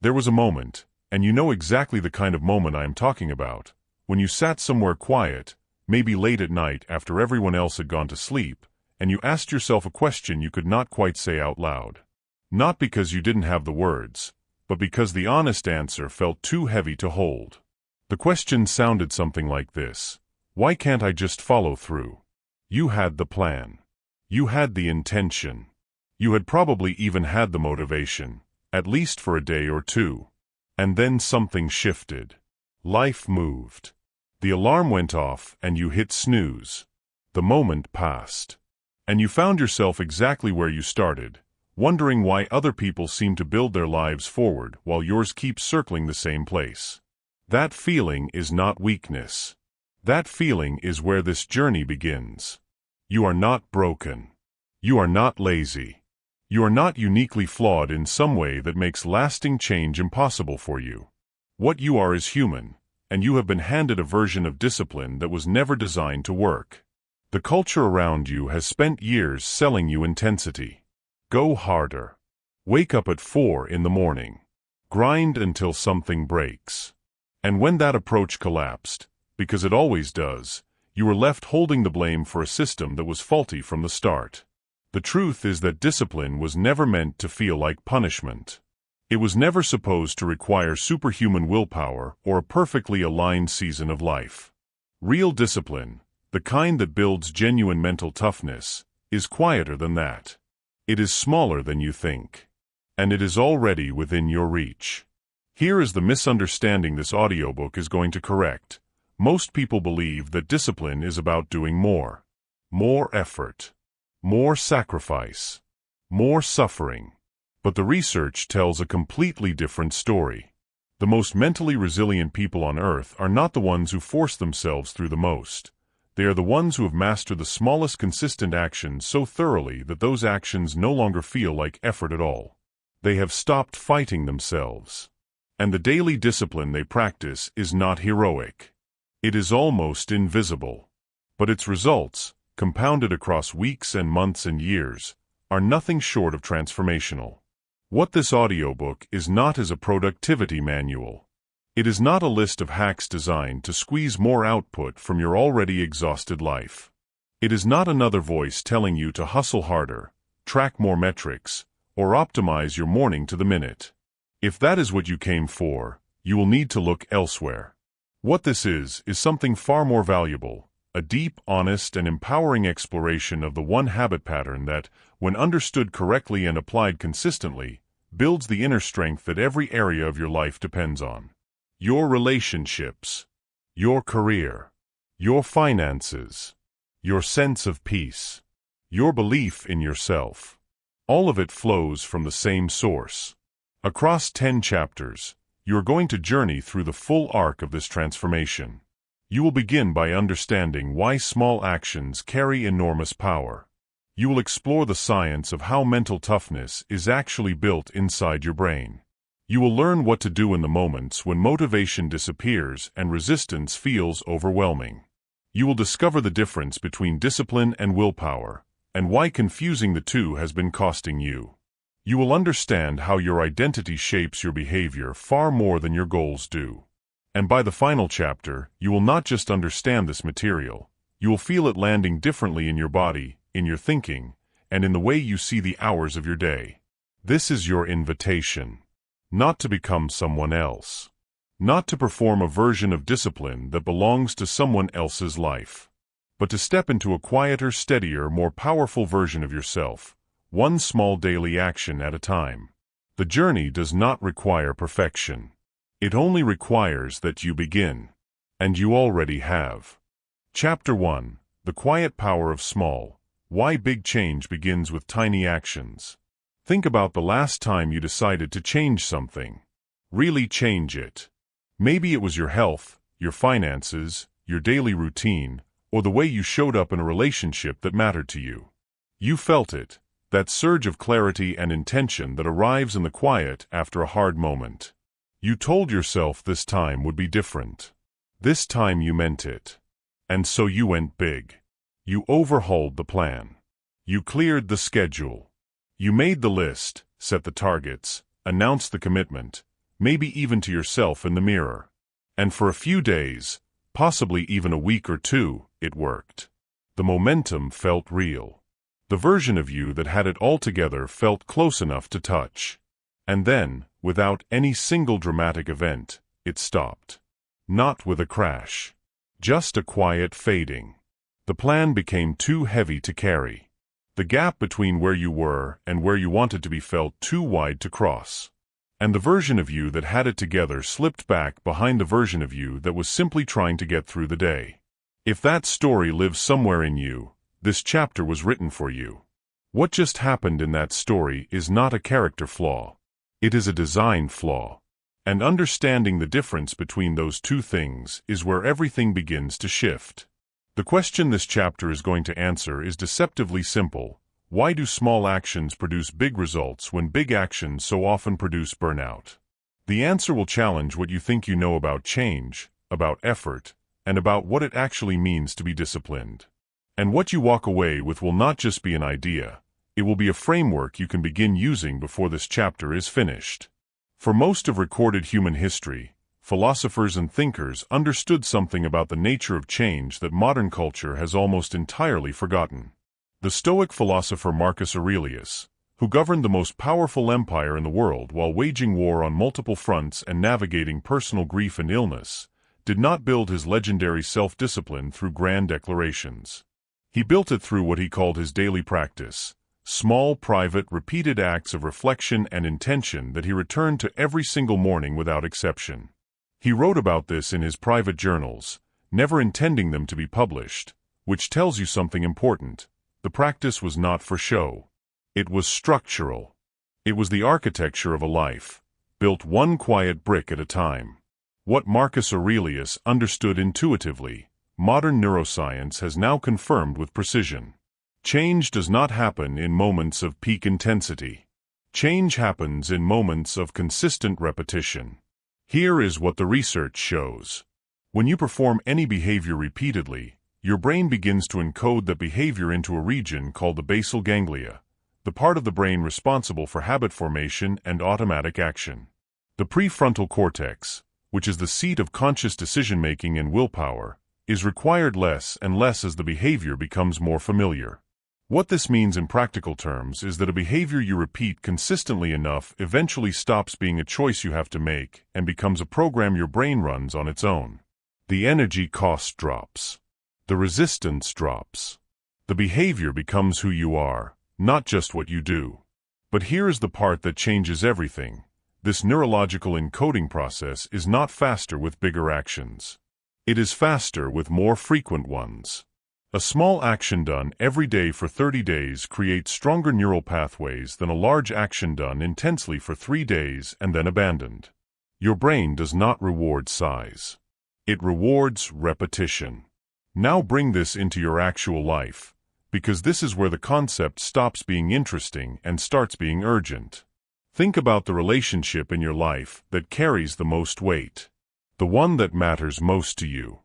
There was a moment, and you know exactly the kind of moment I am talking about, when you sat somewhere quiet, maybe late at night after everyone else had gone to sleep, and you asked yourself a question you could not quite say out loud. Not because you didn't have the words, but because the honest answer felt too heavy to hold. The question sounded something like this: why can't I just follow through? You had the plan. You had the intention. You had probably even had the motivation, at least for a day or two. And then something shifted. Life moved. The alarm went off and you hit snooze. The moment passed. And you found yourself exactly where you started, wondering why other people seem to build their lives forward while yours keeps circling the same place. That feeling is not weakness. That feeling is where this journey begins. You are not broken. You are not lazy. You are not uniquely flawed in some way that makes lasting change impossible for you. What you are is human, and you have been handed a version of discipline that was never designed to work. The culture around you has spent years selling you intensity. Go harder. Wake up at 4 in the morning. Grind until something breaks. And when that approach collapsed, because it always does, you were left holding the blame for a system that was faulty from the start. The truth is that discipline was never meant to feel like punishment. It was never supposed to require superhuman willpower or a perfectly aligned season of life. Real discipline, the kind that builds genuine mental toughness, is quieter than that. It is smaller than you think. And it is already within your reach. Here is the misunderstanding this audiobook is going to correct. Most people believe that discipline is about doing more. More effort. More sacrifice. More suffering. But the research tells a completely different story. The most mentally resilient people on Earth are not the ones who force themselves through the most. They are the ones who have mastered the smallest consistent actions so thoroughly that those actions no longer feel like effort at all. They have stopped fighting themselves. And the daily discipline they practice is not heroic. It is almost invisible. But its results, compounded across weeks and months and years, are nothing short of transformational. What this audiobook is not is a productivity manual. It is not a list of hacks designed to squeeze more output from your already exhausted life. It is not another voice telling you to hustle harder, track more metrics, or optimize your morning to the minute. If that is what you came for, you will need to look elsewhere. What this is something far more valuable, a deep, honest, and empowering exploration of the one habit pattern that, when understood correctly and applied consistently, builds the inner strength that every area of your life depends on. Your relationships, your career, your finances, your sense of peace, your belief in yourself. All of it flows from the same source. Across 10 chapters, you are going to journey through the full arc of this transformation. You will begin by understanding why small actions carry enormous power. You will explore the science of how mental toughness is actually built inside your brain. You will learn what to do in the moments when motivation disappears and resistance feels overwhelming. You will discover the difference between discipline and willpower, and why confusing the two has been costing you. You will understand how your identity shapes your behavior far more than your goals do. And by the final chapter, you will not just understand this material, you will feel it landing differently in your body, in your thinking, and in the way you see the hours of your day. This is your invitation. Not to become someone else. Not to perform a version of discipline that belongs to someone else's life. But to step into a quieter, steadier, more powerful version of yourself, one small daily action at a time. The journey does not require perfection. It only requires that you begin. And you already have. Chapter 1. The Quiet Power of Small. Why Big Change Begins with Tiny Actions. Think about the last time you decided to change something. Really change it. Maybe it was your health, your finances, your daily routine, or the way you showed up in a relationship that mattered to you. You felt it. That surge of clarity and intention that arrives in the quiet after a hard moment. You told yourself this time would be different. This time you meant it. And so you went big. You overhauled the plan. You cleared the schedule. You made the list, set the targets, announced the commitment, maybe even to yourself in the mirror. And for a few days, possibly even a week or two, it worked. The momentum felt real. The version of you that had it all together felt close enough to touch. And then, without any single dramatic event, it stopped. Not with a crash. Just a quiet fading. The plan became too heavy to carry. The gap between where you were and where you wanted to be felt too wide to cross. And the version of you that had it together slipped back behind the version of you that was simply trying to get through the day. If that story lives somewhere in you, this chapter was written for you. What just happened in that story is not a character flaw. It is a design flaw. And understanding the difference between those two things is where everything begins to shift. The question this chapter is going to answer is deceptively simple. Why do small actions produce big results when big actions so often produce burnout? The answer will challenge what you think you know about change, about effort, and about what it actually means to be disciplined. And what you walk away with will not just be an idea, it will be a framework you can begin using before this chapter is finished. For most of recorded human history, philosophers and thinkers understood something about the nature of change that modern culture has almost entirely forgotten. The Stoic philosopher Marcus Aurelius, who governed the most powerful empire in the world while waging war on multiple fronts and navigating personal grief and illness, did not build his legendary self-discipline through grand declarations. He built it through what he called his daily practice, small, private, repeated acts of reflection and intention that he returned to every single morning without exception. He wrote about this in his private journals, never intending them to be published, which tells you something important. The practice was not for show. It was structural. It was the architecture of a life, built one quiet brick at a time. What Marcus Aurelius understood intuitively, modern neuroscience has now confirmed with precision. Change does not happen in moments of peak intensity. Change happens in moments of consistent repetition. Here is what the research shows. When you perform any behavior repeatedly, your brain begins to encode that behavior into a region called the basal ganglia, the part of the brain responsible for habit formation and automatic action. The prefrontal cortex, which is the seat of conscious decision-making and willpower, is required less and less as the behavior becomes more familiar. What this means in practical terms is that a behavior you repeat consistently enough eventually stops being a choice you have to make and becomes a program your brain runs on its own. The energy cost drops. The resistance drops. The behavior becomes who you are, not just what you do. But here is the part that changes everything. This neurological encoding process is not faster with bigger actions. It is faster with more frequent ones. A small action done every day for 30 days creates stronger neural pathways than a large action done intensely for 3 days and then abandoned. Your brain does not reward size. It rewards repetition. Now bring this into your actual life, because this is where the concept stops being interesting and starts being urgent. Think about the relationship in your life that carries the most weight, the one that matters most to you.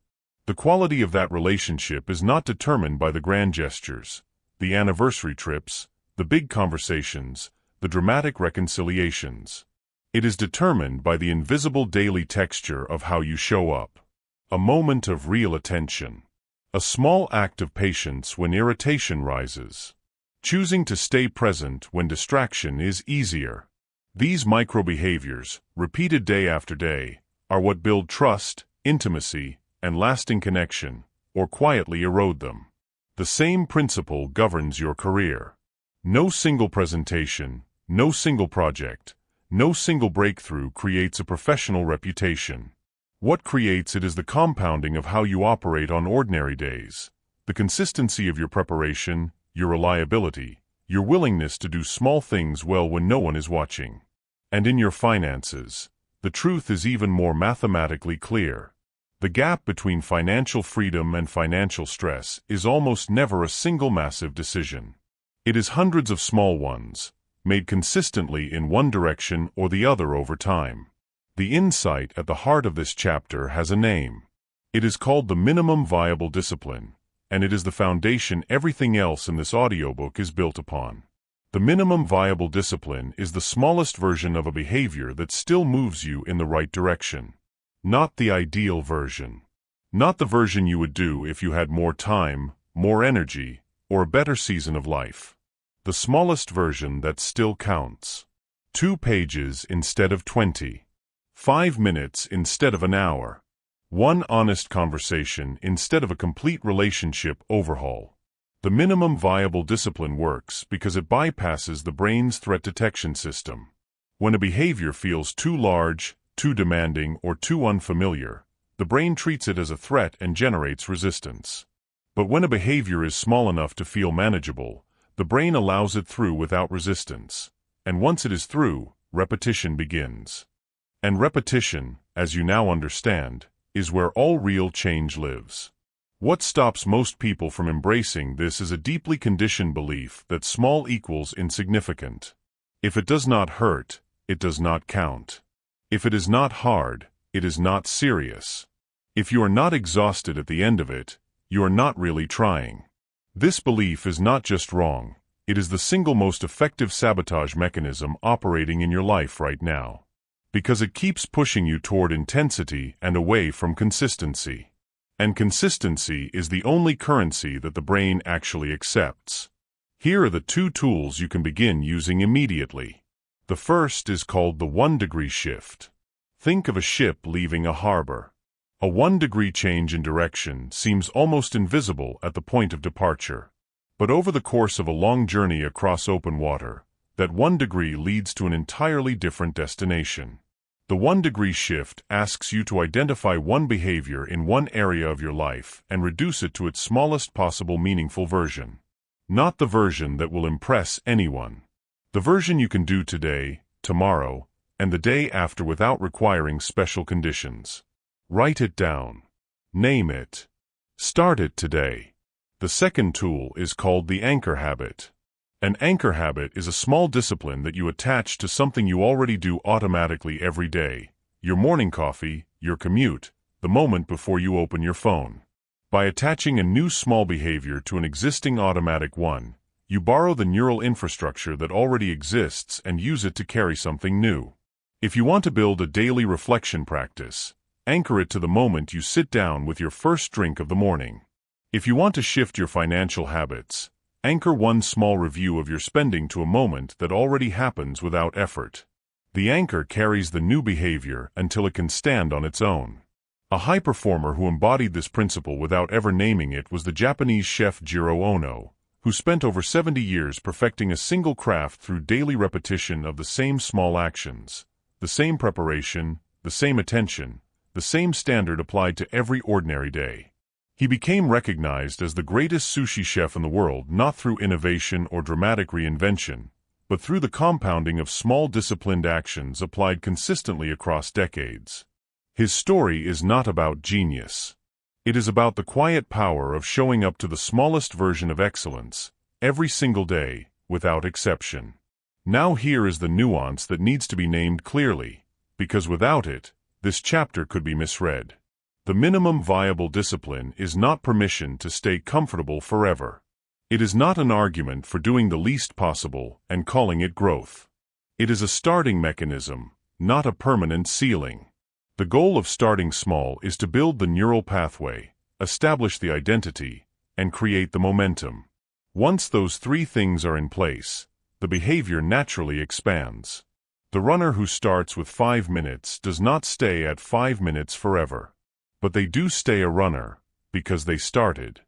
The quality of that relationship is not determined by the grand gestures, the anniversary trips, the big conversations, the dramatic reconciliations. It is determined by the invisible daily texture of how you show up. A moment of real attention. A small act of patience when irritation rises. Choosing to stay present when distraction is easier. These micro-behaviors, repeated day after day, are what build trust, intimacy, and lasting connection, or quietly erode them. The same principle governs your career. No single presentation, no single project, no single breakthrough creates a professional reputation. What creates it is the compounding of how you operate on ordinary days, the consistency of your preparation, your reliability, your willingness to do small things well when no one is watching. And in your finances, the truth is even more mathematically clear. The gap between financial freedom and financial stress is almost never a single massive decision. It is hundreds of small ones, made consistently in one direction or the other over time. The insight at the heart of this chapter has a name. It is called the minimum viable discipline, and it is the foundation everything else in this audiobook is built upon. The minimum viable discipline is the smallest version of a behavior that still moves you in the right direction. Not the ideal version. Not the version you would do if you had more time, more energy, or a better season of life. The smallest version that still counts. 2 pages instead of 20. 5 minutes instead of an hour. One honest conversation instead of a complete relationship overhaul. The minimum viable discipline works because it bypasses the brain's threat detection system. When a behavior feels too large, too demanding, or too unfamiliar, the brain treats it as a threat and generates resistance. But when a behavior is small enough to feel manageable, the brain allows it through without resistance. And once it is through, repetition begins. And repetition, as you now understand, is where all real change lives. What stops most people from embracing this is a deeply conditioned belief that small equals insignificant. If it does not hurt, it does not count. If it is not hard, it is not serious. If you are not exhausted at the end of it, you are not really trying. This belief is not just wrong, it is the single most effective sabotage mechanism operating in your life right now. Because it keeps pushing you toward intensity and away from consistency. And consistency is the only currency that the brain actually accepts. Here are the 2 tools you can begin using immediately. The first is called the 1-degree shift. Think of a ship leaving a harbor. A 1-degree change in direction seems almost invisible at the point of departure. But over the course of a long journey across open water, that 1 degree leads to an entirely different destination. The 1-degree shift asks you to identify one behavior in one area of your life and reduce it to its smallest possible meaningful version. Not the version that will impress anyone. The version you can do today, tomorrow, and the day after without requiring special conditions. Write it down. Name it. Start it today. The second tool is called the anchor habit. An anchor habit is a small discipline that you attach to something you already do automatically every day. Your morning coffee, your commute, the moment before you open your phone. By attaching a new small behavior to an existing automatic one, you borrow the neural infrastructure that already exists and use it to carry something new. If you want to build a daily reflection practice, anchor it to the moment you sit down with your first drink of the morning. If you want to shift your financial habits, anchor one small review of your spending to a moment that already happens without effort. The anchor carries the new behavior until it can stand on its own. A high performer who embodied this principle without ever naming it was the Japanese chef Jiro Ono, who spent over 70 years perfecting a single craft through daily repetition of the same small actions, the same preparation, the same attention, the same standard applied to every ordinary day. He became recognized as the greatest sushi chef in the world not through innovation or dramatic reinvention, but through the compounding of small disciplined actions applied consistently across decades. His story is not about genius. It is about the quiet power of showing up to the smallest version of excellence, every single day, without exception. Now here is the nuance that needs to be named clearly, because without it, this chapter could be misread. The minimum viable discipline is not permission to stay comfortable forever. It is not an argument for doing the least possible and calling it growth. It is a starting mechanism, not a permanent ceiling. The goal of starting small is to build the neural pathway, establish the identity, and create the momentum. Once those 3 things are in place, the behavior naturally expands. The runner who starts with 5 minutes does not stay at 5 minutes forever. But they do stay a runner, because they started.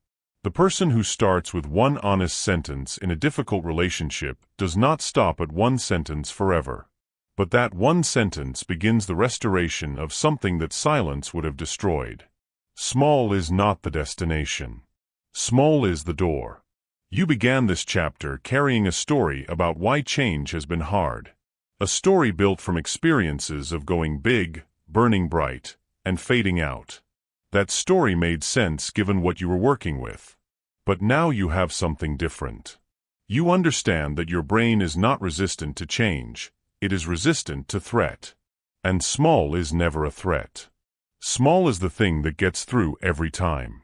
The person who starts with 1 honest sentence in a difficult relationship does not stop at 1 sentence forever. But that 1 sentence begins the restoration of something that silence would have destroyed. Small is not the destination. Small is the door. You began this chapter carrying a story about why change has been hard. A story built from experiences of going big, burning bright, and fading out. That story made sense given what you were working with. But now you have something different. You understand that your brain is not resistant to change, it is resistant to threat. And small is never a threat. Small is the thing that gets through every time.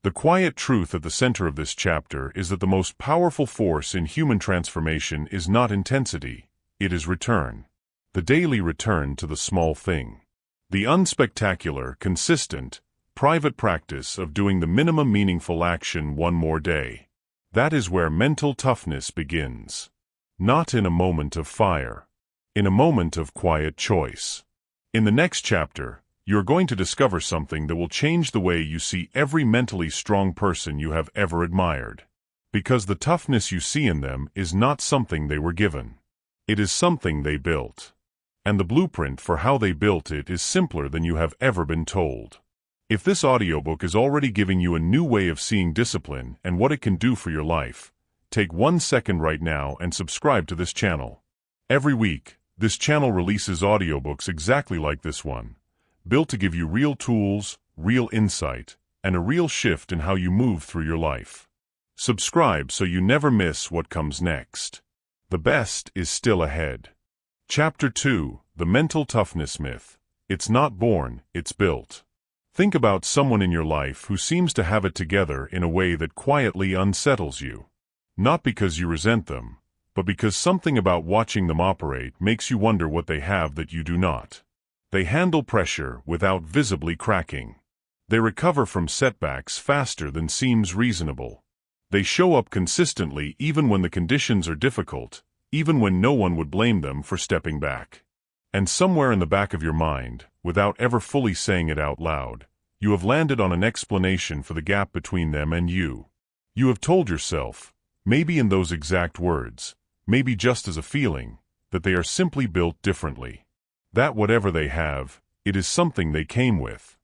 The quiet truth at the center of this chapter is that the most powerful force in human transformation is not intensity, it is return. The daily return to the small thing. The unspectacular, consistent, private practice of doing the minimum meaningful action one more day. That is where mental toughness begins. Not in a moment of fire. In a moment of quiet choice. In the next chapter, you're going to discover something that will change the way you see every mentally strong person you have ever admired. Because the toughness you see in them is not something they were given. It is something they built. And the blueprint for how they built it is simpler than you have ever been told. If this audiobook is already giving you a new way of seeing discipline and what it can do for your life, take 1 second right now and subscribe to this channel. Every week, this channel releases audiobooks exactly like this one, built to give you real tools, real insight, and a real shift in how you move through your life. Subscribe so you never miss what comes next. The best is still ahead. Chapter 2, The Mental Toughness Myth. It's not born, it's built. Think about someone in your life who seems to have it together in a way that quietly unsettles you. Not because you resent them, but because something about watching them operate makes you wonder what they have that you do not. They handle pressure without visibly cracking. They recover from setbacks faster than seems reasonable. They show up consistently even when the conditions are difficult, even when no one would blame them for stepping back. And somewhere in the back of your mind, without ever fully saying it out loud, you have landed on an explanation for the gap between them and you. You have told yourself, maybe in those exact words, maybe just as a feeling, that they are simply built differently. That whatever they have, it is something they came with.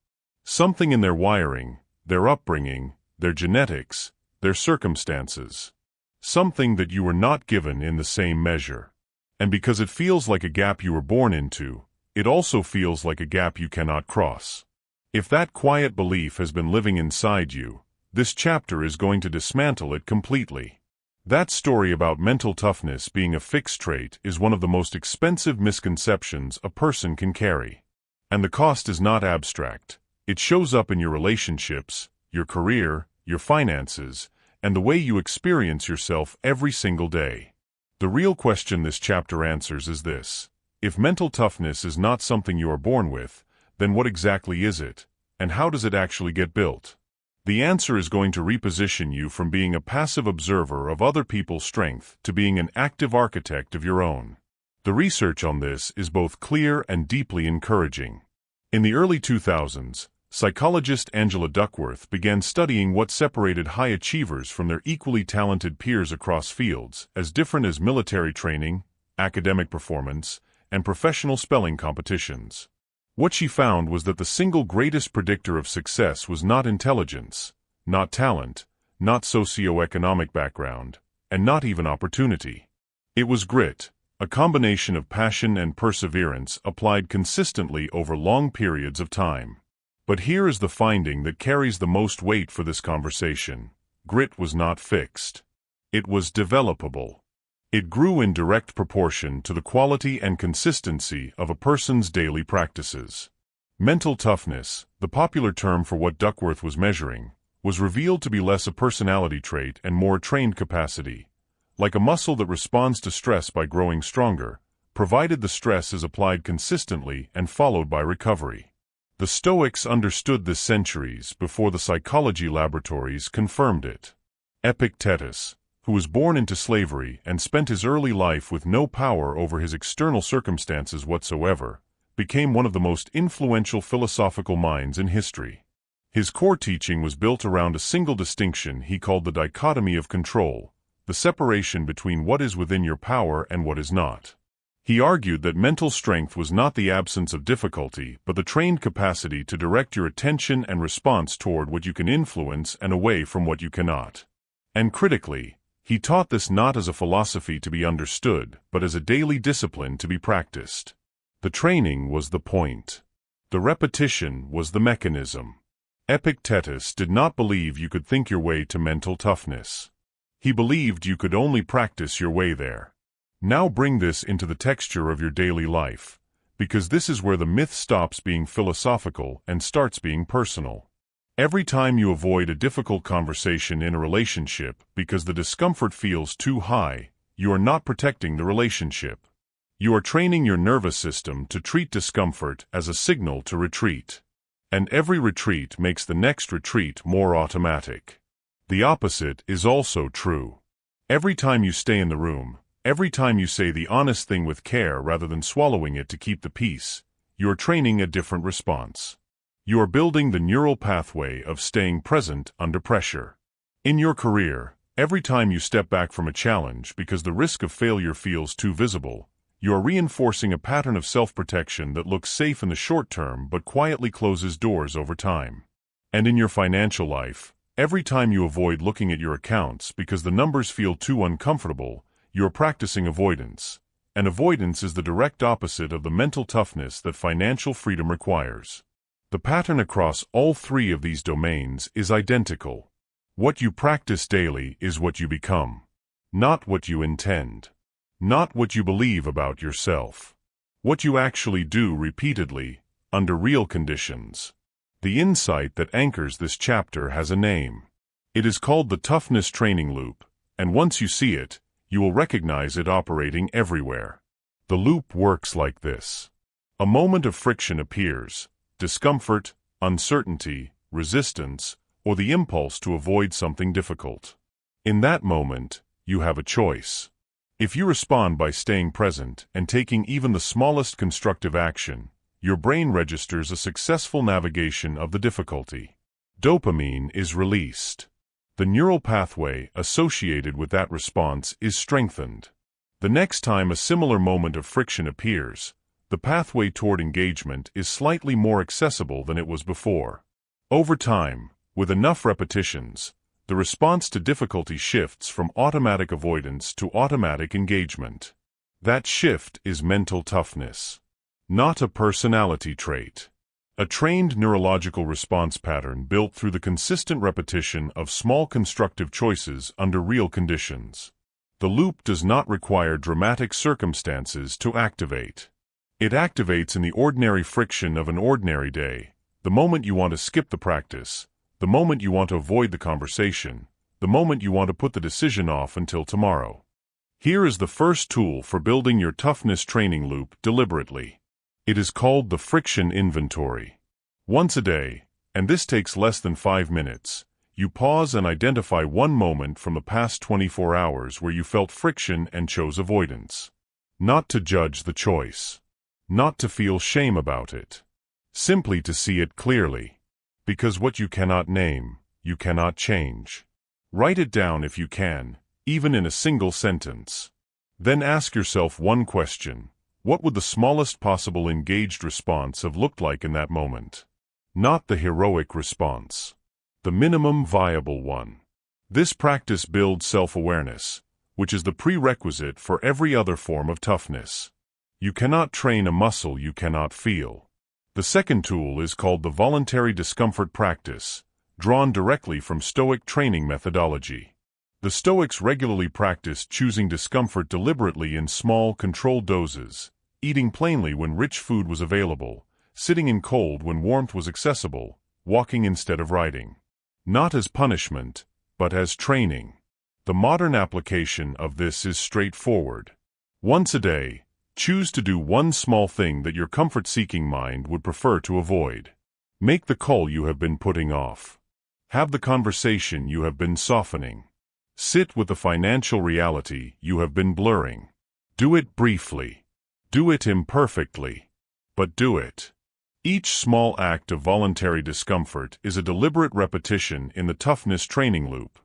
Something in their wiring, their upbringing, their genetics, their circumstances. Something that you were not given in the same measure. And because it feels like a gap you were born into, it also feels like a gap you cannot cross. If that quiet belief has been living inside you, this chapter is going to dismantle it completely. That story about mental toughness being a fixed trait is one of the most expensive misconceptions a person can carry. And the cost is not abstract. It shows up in your relationships, your career, your finances, and the way you experience yourself every single day. The real question this chapter answers is this: if mental toughness is not something you are born with, then what exactly is it, and how does it actually get built? The answer is going to reposition you from being a passive observer of other people's strength to being an active architect of your own. The research on this is both clear and deeply encouraging. In the early 2000s, psychologist Angela Duckworth began studying what separated high achievers from their equally talented peers across fields as different as military training, academic performance, and professional spelling competitions. What she found was that the single greatest predictor of success was not intelligence, not talent, not socioeconomic background, and not even opportunity. It was grit, a combination of passion and perseverance applied consistently over long periods of time. But here is the finding that carries the most weight for this conversation. Grit was not fixed. It was developable. It grew in direct proportion to the quality and consistency of a person's daily practices. Mental toughness, the popular term for what Duckworth was measuring, was revealed to be less a personality trait and more a trained capacity, like a muscle that responds to stress by growing stronger, provided the stress is applied consistently and followed by recovery. The Stoics understood this centuries before the psychology laboratories confirmed it. Epictetus, who was born into slavery and spent his early life with no power over his external circumstances whatsoever, became one of the most influential philosophical minds in history. His core teaching was built around a single distinction he called the dichotomy of control, the separation between what is within your power and what is not. He argued that mental strength was not the absence of difficulty but the trained capacity to direct your attention and response toward what you can influence and away from what you cannot. And critically, he taught this not as a philosophy to be understood, but as a daily discipline to be practiced. The training was the point. The repetition was the mechanism. Epictetus did not believe you could think your way to mental toughness. He believed you could only practice your way there. Now bring this into the texture of your daily life, because this is where the myth stops being philosophical and starts being personal. Every time you avoid a difficult conversation in a relationship because the discomfort feels too high, you are not protecting the relationship. You are training your nervous system to treat discomfort as a signal to retreat. And every retreat makes the next retreat more automatic. The opposite is also true. Every time you stay in the room, every time you say the honest thing with care rather than swallowing it to keep the peace, you are training a different response. You are building the neural pathway of staying present under pressure. In your career, every time you step back from a challenge because the risk of failure feels too visible, you are reinforcing a pattern of self-protection that looks safe in the short term but quietly closes doors over time. And in your financial life, every time you avoid looking at your accounts because the numbers feel too uncomfortable, you are practicing avoidance. And avoidance is the direct opposite of the mental toughness that financial freedom requires. The pattern across all three of these domains is identical. What you practice daily is what you become. Not what you intend. Not what you believe about yourself. What you actually do repeatedly, under real conditions. The insight that anchors this chapter has a name. It is called the Toughness training loop, and once you see it, you will recognize it operating everywhere. The loop works like this. A moment of friction appears. Discomfort, uncertainty, resistance, or the impulse to avoid something difficult. In that moment, you have a choice. If you respond by staying present and taking even the smallest constructive action, your brain registers a successful navigation of the difficulty. Dopamine is released. The neural pathway associated with that response is strengthened. The next time a similar moment of friction appears, the pathway toward engagement is slightly more accessible than it was before. Over time, with enough repetitions, the response to difficulty shifts from automatic avoidance to automatic engagement. That shift is mental toughness, not a personality trait. A trained neurological response pattern built through the consistent repetition of small constructive choices under real conditions. The loop does not require dramatic circumstances to activate. It activates in the ordinary friction of an ordinary day, the moment you want to skip the practice, the moment you want to avoid the conversation, the moment you want to put the decision off until tomorrow. Here is the first tool for building your toughness training loop deliberately. It is called the friction inventory. Once a day, and this takes less than 5 minutes, you pause and identify one moment from the past 24 hours where you felt friction and chose avoidance. Not to judge the choice. Not to feel shame about it. Simply to see it clearly. Because what you cannot name, you cannot change. Write it down if you can, even in a single sentence. Then ask yourself one question. What would the smallest possible engaged response have looked like in that moment? Not the heroic response. The minimum viable one. This practice builds self-awareness, which is the prerequisite for every other form of toughness. You cannot train a muscle you cannot feel. The second tool is called the voluntary discomfort practice, drawn directly from Stoic training methodology. The Stoics regularly practiced choosing discomfort deliberately in small, controlled doses, eating plainly when rich food was available, sitting in cold when warmth was accessible, walking instead of riding. Not as punishment, but as training. The modern application of this is straightforward. Once a day, choose to do one small thing that your comfort-seeking mind would prefer to avoid. Make the call you have been putting off. Have the conversation you have been softening. Sit with the financial reality you have been blurring. Do it briefly. Do it imperfectly. But do it. Each small act of voluntary discomfort is a deliberate repetition in the toughness training loop.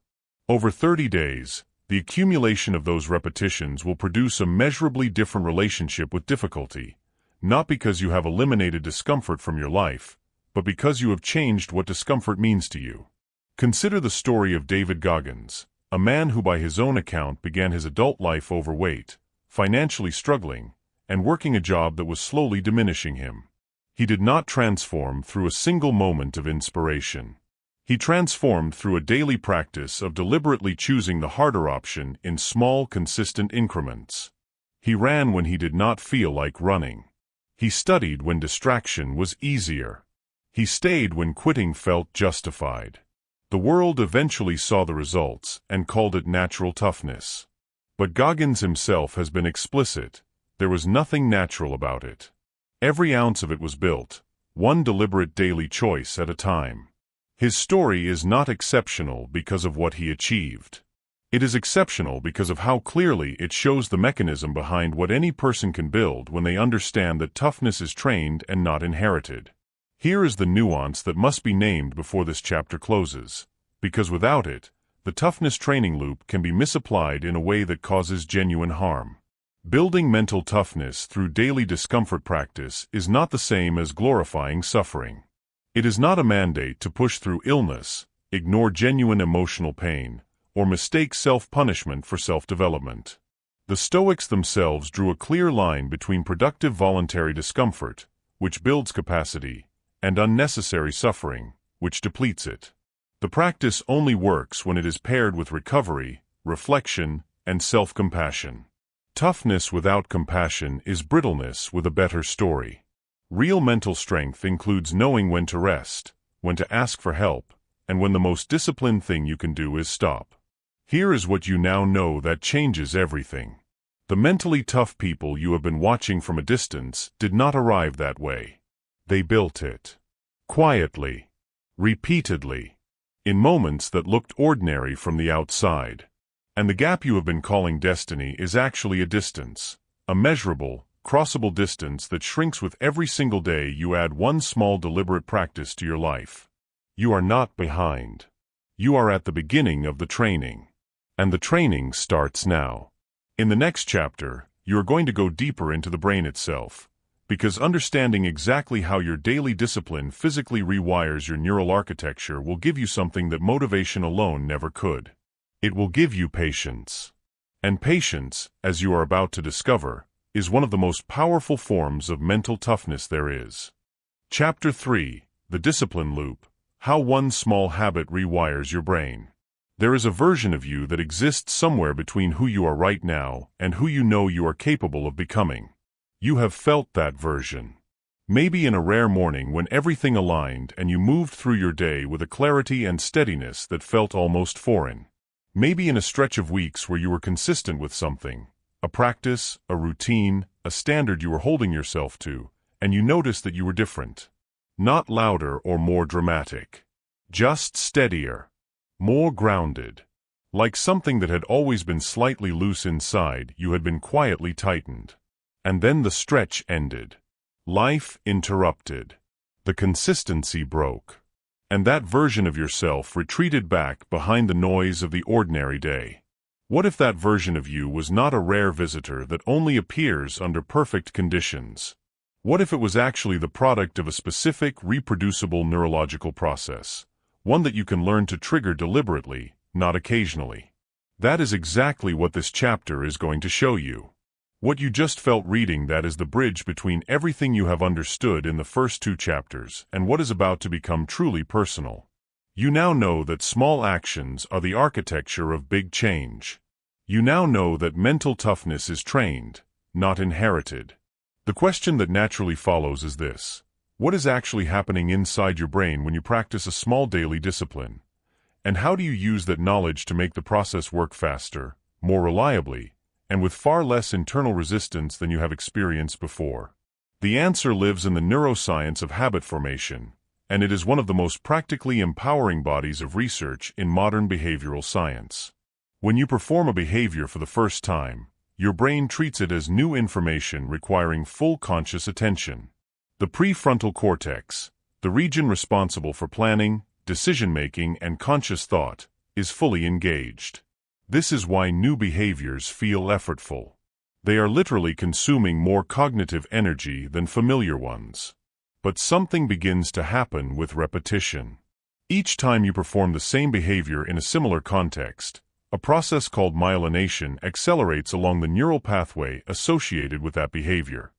Over 30 days, the accumulation of those repetitions will produce a measurably different relationship with difficulty, not because you have eliminated discomfort from your life, but because you have changed what discomfort means to you. Consider the story of David Goggins, a man who by his own account began his adult life overweight, financially struggling, and working a job that was slowly diminishing him. He did not transform through a single moment of inspiration. He transformed through a daily practice of deliberately choosing the harder option in small, consistent increments. He ran when he did not feel like running. He studied when distraction was easier. He stayed when quitting felt justified. The world eventually saw the results and called it natural toughness. But Goggins himself has been explicit. There was nothing natural about it. Every ounce of it was built, one deliberate daily choice at a time. His story is not exceptional because of what he achieved. It is exceptional because of how clearly it shows the mechanism behind what any person can build when they understand that toughness is trained and not inherited. Here is the nuance that must be named before this chapter closes, because without it, the toughness training loop can be misapplied in a way that causes genuine harm. Building mental toughness through daily discomfort practice is not the same as glorifying suffering. It is not a mandate to push through illness, ignore genuine emotional pain, or mistake self-punishment for self-development. The Stoics themselves drew a clear line between productive voluntary discomfort, which builds capacity, and unnecessary suffering, which depletes it. The practice only works when it is paired with recovery, reflection, and self-compassion. Toughness without compassion is brittleness with a better story. Real mental strength includes knowing when to rest, when to ask for help, and when the most disciplined thing you can do is stop. Here is what you now know that changes everything. The mentally tough people you have been watching from a distance did not arrive that way. They built it. Quietly. Repeatedly. In moments that looked ordinary from the outside. And the gap you have been calling destiny is actually a distance. A measurable, crossable distance that shrinks with every single day you add one small deliberate practice to your life. You are not behind. You are at the beginning of the training. And the training starts now. In the next chapter, you are going to go deeper into the brain itself. Because understanding exactly how your daily discipline physically rewires your neural architecture will give you something that motivation alone never could. It will give you patience. And patience, as you are about to discover, is one of the most powerful forms of mental toughness there is. Chapter 3, The Discipline Loop, How One Small Habit Rewires Your Brain. There is a version of you that exists somewhere between who you are right now and who you know you are capable of becoming. You have felt that version. Maybe in a rare morning when everything aligned and you moved through your day with a clarity and steadiness that felt almost foreign. Maybe in a stretch of weeks where you were consistent with something, a practice, a routine, a standard you were holding yourself to, and you noticed that you were different. Not louder or more dramatic. Just steadier. More grounded. Like something that had always been slightly loose inside, you had been quietly tightened. And then the stretch ended. Life interrupted. The consistency broke. And that version of yourself retreated back behind the noise of the ordinary day. What if that version of you was not a rare visitor that only appears under perfect conditions? What if it was actually the product of a specific, reproducible neurological process? One that you can learn to trigger deliberately, not occasionally. That is exactly what this chapter is going to show you. What you just felt reading that is the bridge between everything you have understood in the first 2 chapters and what is about to become truly personal. You now know that small actions are the architecture of big change. You now know that mental toughness is trained, not inherited. The question that naturally follows is this: what is actually happening inside your brain when you practice a small daily discipline? And how do you use that knowledge to make the process work faster, more reliably, and with far less internal resistance than you have experienced before? The answer lives in the neuroscience of habit formation, and it is one of the most practically empowering bodies of research in modern behavioral science. When you perform a behavior for the first time, your brain treats it as new information requiring full conscious attention. The prefrontal cortex, the region responsible for planning, decision-making, and conscious thought, is fully engaged. This is why new behaviors feel effortful. They are literally consuming more cognitive energy than familiar ones. But something begins to happen with repetition. Each time you perform the same behavior in a similar context, a process called myelination accelerates along the neural pathway associated with that behavior.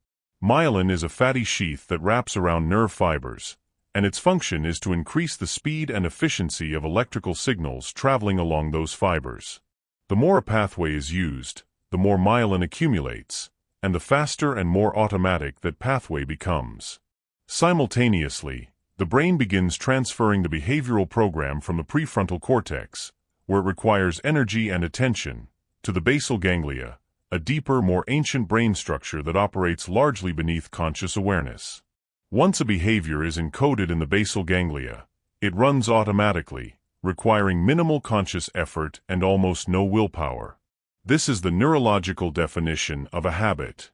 Myelin is a fatty sheath that wraps around nerve fibers, and its function is to increase the speed and efficiency of electrical signals traveling along those fibers. The more a pathway is used, the more myelin accumulates, and the faster and more automatic that pathway becomes. Simultaneously, the brain begins transferring the behavioral program from the prefrontal cortex, where it requires energy and attention, to the basal ganglia, a deeper, more ancient brain structure that operates largely beneath conscious awareness. Once a behavior is encoded in the basal ganglia, it runs automatically, requiring minimal conscious effort and almost no willpower. This is the neurological definition of a habit.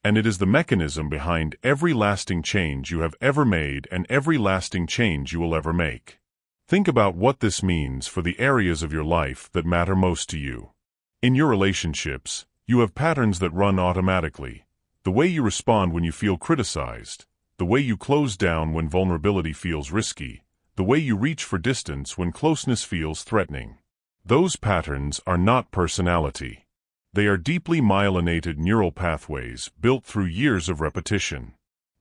And it is the mechanism behind every lasting change you have ever made and every lasting change you will ever make. Think about what this means for the areas of your life that matter most to you. In your relationships, you have patterns that run automatically. The way you respond when you feel criticized, the way you close down when vulnerability feels risky, the way you reach for distance when closeness feels threatening. Those patterns are not personality. They are deeply myelinated neural pathways built through years of repetition.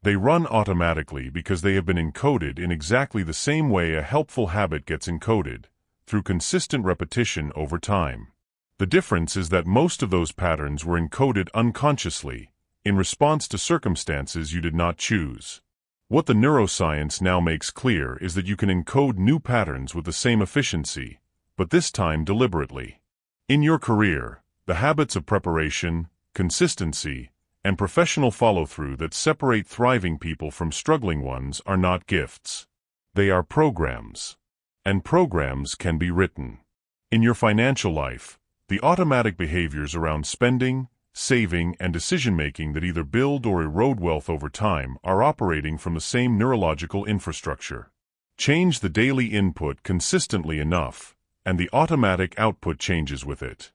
They run automatically because they have been encoded in exactly the same way a helpful habit gets encoded, through consistent repetition over time. The difference is that most of those patterns were encoded unconsciously, in response to circumstances you did not choose. What the neuroscience now makes clear is that you can encode new patterns with the same efficiency, but this time deliberately. In your career, the habits of preparation, consistency, and professional follow-through that separate thriving people from struggling ones are not gifts. They are programs. And programs can be written. In your financial life, the automatic behaviors around spending, saving, and decision-making that either build or erode wealth over time are operating from the same neurological infrastructure. Change the daily input consistently enough, and the automatic output changes with it.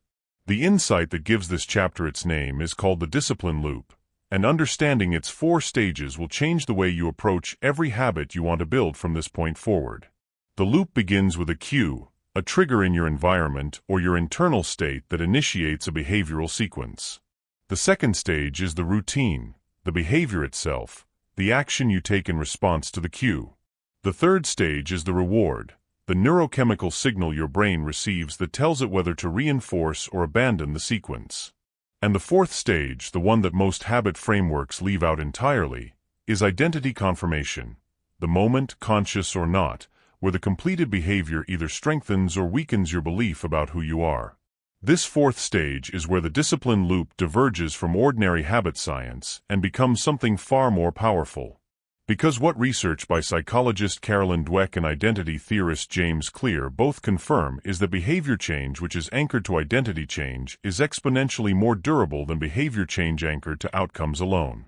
The insight that gives this chapter its name is called the discipline loop, and understanding its 4 stages will change the way you approach every habit you want to build from this point forward. The loop begins with a cue, a trigger in your environment or your internal state that initiates a behavioral sequence. The second stage is the routine, the behavior itself, the action you take in response to the cue. The third stage is the reward, the neurochemical signal your brain receives that tells it whether to reinforce or abandon the sequence. And the fourth stage, the one that most habit frameworks leave out entirely, is identity confirmation, the moment, conscious or not, where the completed behavior either strengthens or weakens your belief about who you are. This fourth stage is where the discipline loop diverges from ordinary habit science and becomes something far more powerful. Because what research by psychologist Carolyn Dweck and identity theorist James Clear both confirm is that behavior change which is anchored to identity change is exponentially more durable than behavior change anchored to outcomes alone.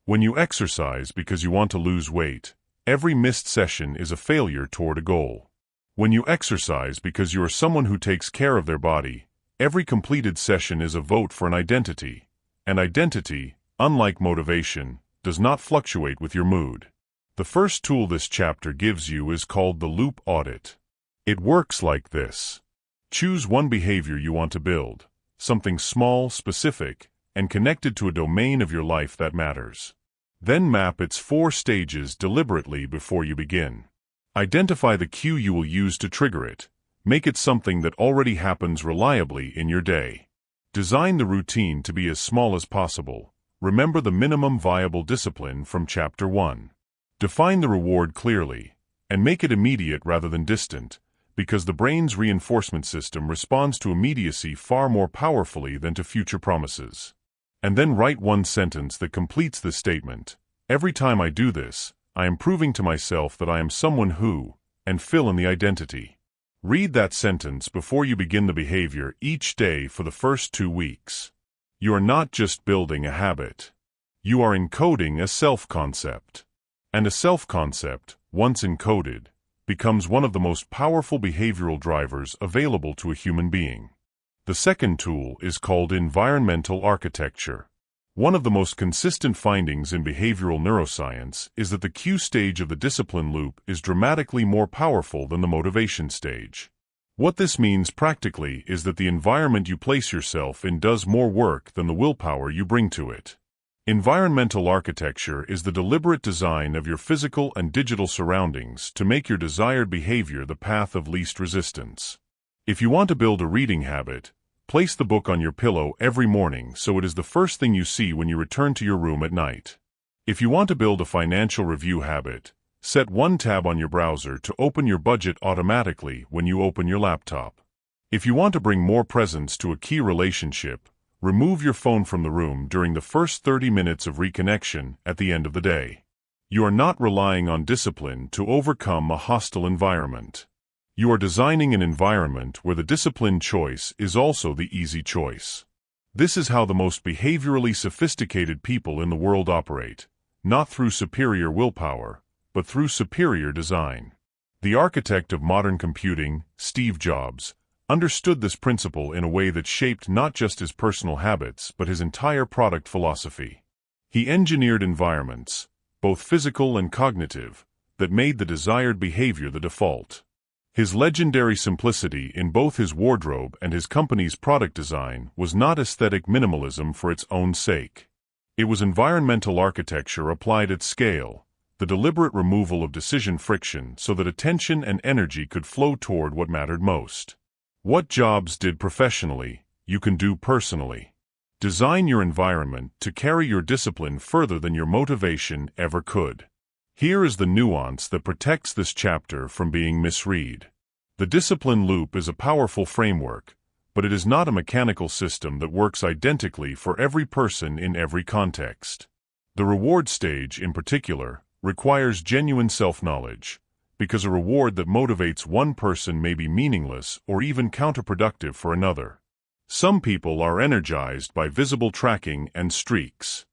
When you exercise because you want to lose weight, every missed session is a failure toward a goal. When you exercise because you are someone who takes care of their body, every completed session is a vote for an identity. And identity, unlike motivation, does not fluctuate with your mood. The first tool this chapter gives you is called the loop audit. It works like this. Choose one behavior you want to build, something small, specific, and connected to a domain of your life that matters. Then map its 4 stages deliberately before you begin. Identify the cue you will use to trigger it. Make it something that already happens reliably in your day. Design the routine to be as small as possible. Remember the minimum viable discipline from Chapter 1. Define the reward clearly, and make it immediate rather than distant, because the brain's reinforcement system responds to immediacy far more powerfully than to future promises. And then write one sentence that completes this statement. Every time I do this, I am proving to myself that I am someone who, and fill in the identity. Read that sentence before you begin the behavior each day for the first 2 weeks. You are not just building a habit. You are encoding a self-concept. And a self-concept, once encoded, becomes one of the most powerful behavioral drivers available to a human being. The second tool is called environmental architecture. One of the most consistent findings in behavioral neuroscience is that the cue stage of the discipline loop is dramatically more powerful than the motivation stage. What this means practically is that the environment you place yourself in does more work than the willpower you bring to it. Environmental architecture is the deliberate design of your physical and digital surroundings to make your desired behavior the path of least resistance. If you want to build a reading habit, place the book on your pillow every morning so it is the first thing you see when you return to your room at night. If you want to build a financial review habit, Set one tab on your browser to open your budget automatically when you open your laptop. If you want to bring more presence to a key relationship, remove your phone from the room during the first 30 minutes of reconnection at the end of the day. You are not relying on discipline to overcome a hostile environment. You are designing an environment where the disciplined choice is also the easy choice. This is how the most behaviorally sophisticated people in the world operate, not through superior willpower, but through superior design. The architect of modern computing, Steve Jobs, understood this principle in a way that shaped not just his personal habits but his entire product philosophy. He engineered environments, both physical and cognitive, that made the desired behavior the default. His legendary simplicity in both his wardrobe and his company's product design was not aesthetic minimalism for its own sake. It was environmental architecture applied at scale, the deliberate removal of decision friction so that attention and energy could flow toward what mattered most. What Jobs did professionally, you can do personally. Design your environment to carry your discipline further than your motivation ever could. Here is the nuance that protects this chapter from being misread. The discipline loop is a powerful framework, but it is not a mechanical system that works identically for every person in every context. The reward stage, in particular, requires genuine self-knowledge, because a reward that motivates one person may be meaningless or even counterproductive for another. Some people are energized by visible tracking and streaks.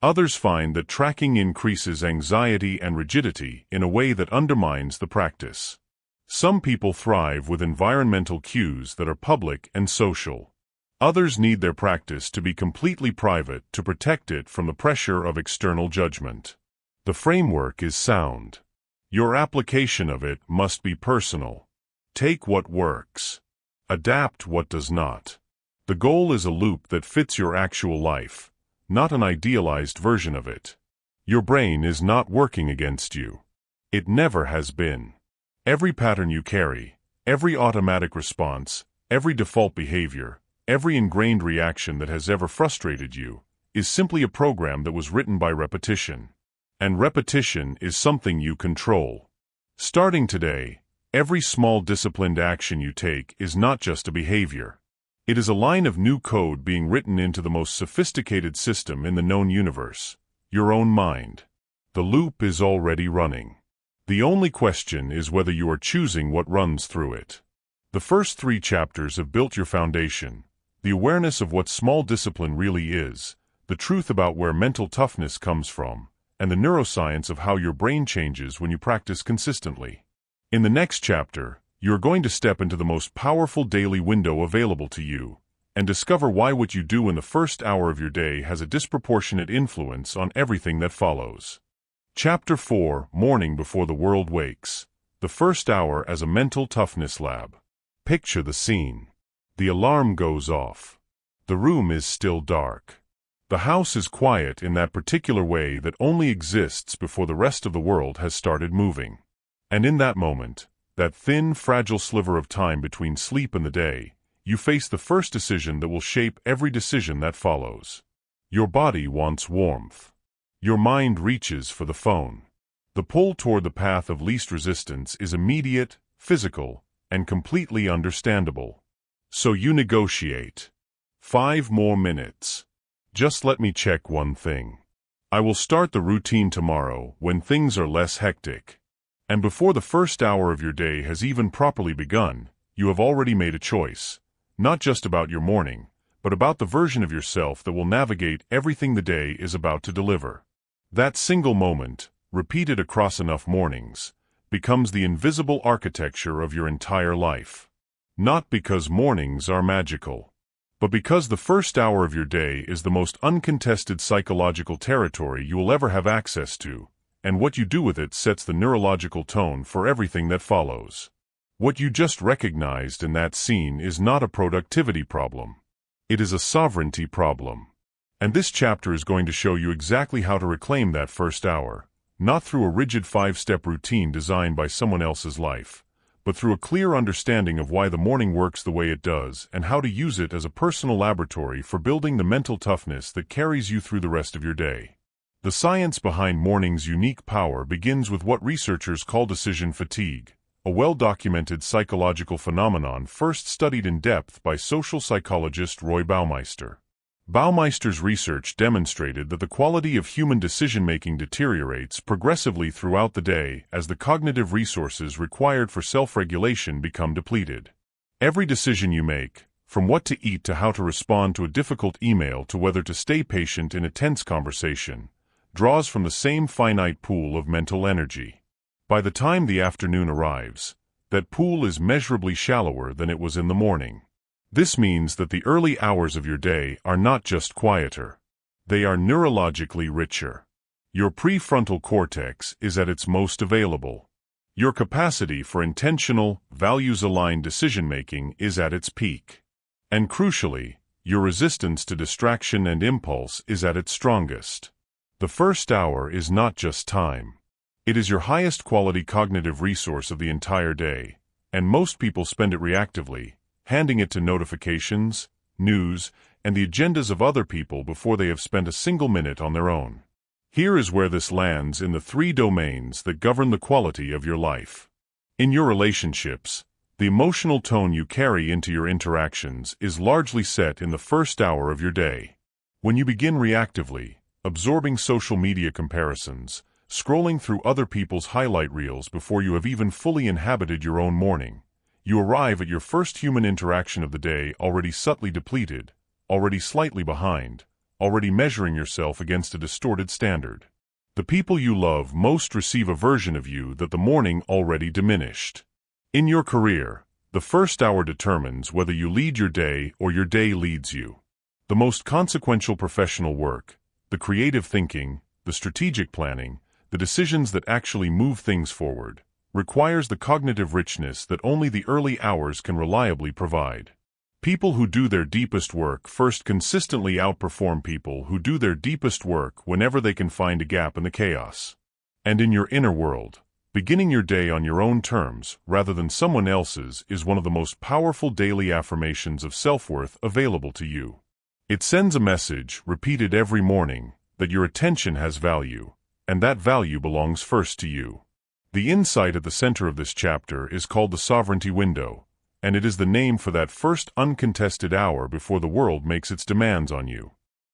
Others find that tracking increases anxiety and rigidity in a way that undermines the practice. Some people thrive with environmental cues that are public and social. Others need their practice to be completely private to protect it from the pressure of external judgment. The framework is sound. Your application of it must be personal. Take what works. Adapt what does not. The goal is a loop that fits your actual life, not an idealized version of it. Your brain is not working against you. It never has been. Every pattern you carry, every automatic response, every default behavior, every ingrained reaction that has ever frustrated you, is simply a program that was written by repetition. And repetition is something you control. Starting today, every small disciplined action you take is not just a behavior. It is a line of new code being written into the most sophisticated system in the known universe, your own mind. The loop is already running. The only question is whether you are choosing what runs through it. The first 3 chapters have built your foundation, the awareness of what small discipline really is, the truth about where mental toughness comes from, and the neuroscience of how your brain changes when you practice consistently. In the next chapter, you are going to step into the most powerful daily window available to you, and discover why what you do in the first hour of your day has a disproportionate influence on everything that follows. Chapter 4, Morning Before the World Wakes. The first hour as a mental toughness lab. Picture the scene. The alarm goes off. The room is still dark. The house is quiet in that particular way that only exists before the rest of the world has started moving. And in that moment, that thin, fragile sliver of time between sleep and the day, you face the first decision that will shape every decision that follows. Your body wants warmth. Your mind reaches for the phone. The pull toward the path of least resistance is immediate, physical, and completely understandable. So you negotiate. 5 more minutes. Just let me check one thing. I will start the routine tomorrow when things are less hectic. And before the first hour of your day has even properly begun, you have already made a choice, not just about your morning, but about the version of yourself that will navigate everything the day is about to deliver. That single moment, repeated across enough mornings, becomes the invisible architecture of your entire life. Not because mornings are magical, but because the first hour of your day is the most uncontested psychological territory you will ever have access to, and what you do with it sets the neurological tone for everything that follows. What you just recognized in that scene is not a productivity problem. It is a sovereignty problem. And this chapter is going to show you exactly how to reclaim that first hour, not through a rigid 5-step routine designed by someone else's life, but through a clear understanding of why the morning works the way it does and how to use it as a personal laboratory for building the mental toughness that carries you through the rest of your day. The science behind morning's unique power begins with what researchers call decision fatigue, a well-documented psychological phenomenon first studied in depth by social psychologist Roy Baumeister. Baumeister's research demonstrated that the quality of human decision-making deteriorates progressively throughout the day as the cognitive resources required for self-regulation become depleted. Every decision you make, from what to eat to how to respond to a difficult email to whether to stay patient in a tense conversation, draws from the same finite pool of mental energy. By the time the afternoon arrives, that pool is measurably shallower than it was in the morning. This means that the early hours of your day are not just quieter. They are neurologically richer. Your prefrontal cortex is at its most available. Your capacity for intentional, values-aligned decision-making is at its peak. And crucially, your resistance to distraction and impulse is at its strongest. The first hour is not just time. It is your highest quality cognitive resource of the entire day, and most people spend it reactively, handing it to notifications, news, and the agendas of other people before they have spent a single minute on their own. Here is where this lands in the three domains that govern the quality of your life. In your relationships, the emotional tone you carry into your interactions is largely set in the first hour of your day. When you begin reactively, absorbing social media comparisons, scrolling through other people's highlight reels before you have even fully inhabited your own morning, you arrive at your first human interaction of the day already subtly depleted, already slightly behind, already measuring yourself against a distorted standard. The people you love most receive a version of you that the morning already diminished. In your career, the first hour determines whether you lead your day or your day leads you. The most consequential professional work, the creative thinking, the strategic planning, the decisions that actually move things forward, requires the cognitive richness that only the early hours can reliably provide. People who do their deepest work first consistently outperform people who do their deepest work whenever they can find a gap in the chaos. And in your inner world, beginning your day on your own terms rather than someone else's is one of the most powerful daily affirmations of self-worth available to you. It sends a message, repeated every morning, that your attention has value, and that value belongs first to you. The insight at the center of this chapter is called the sovereignty window, and it is the name for that first uncontested hour before the world makes its demands on you.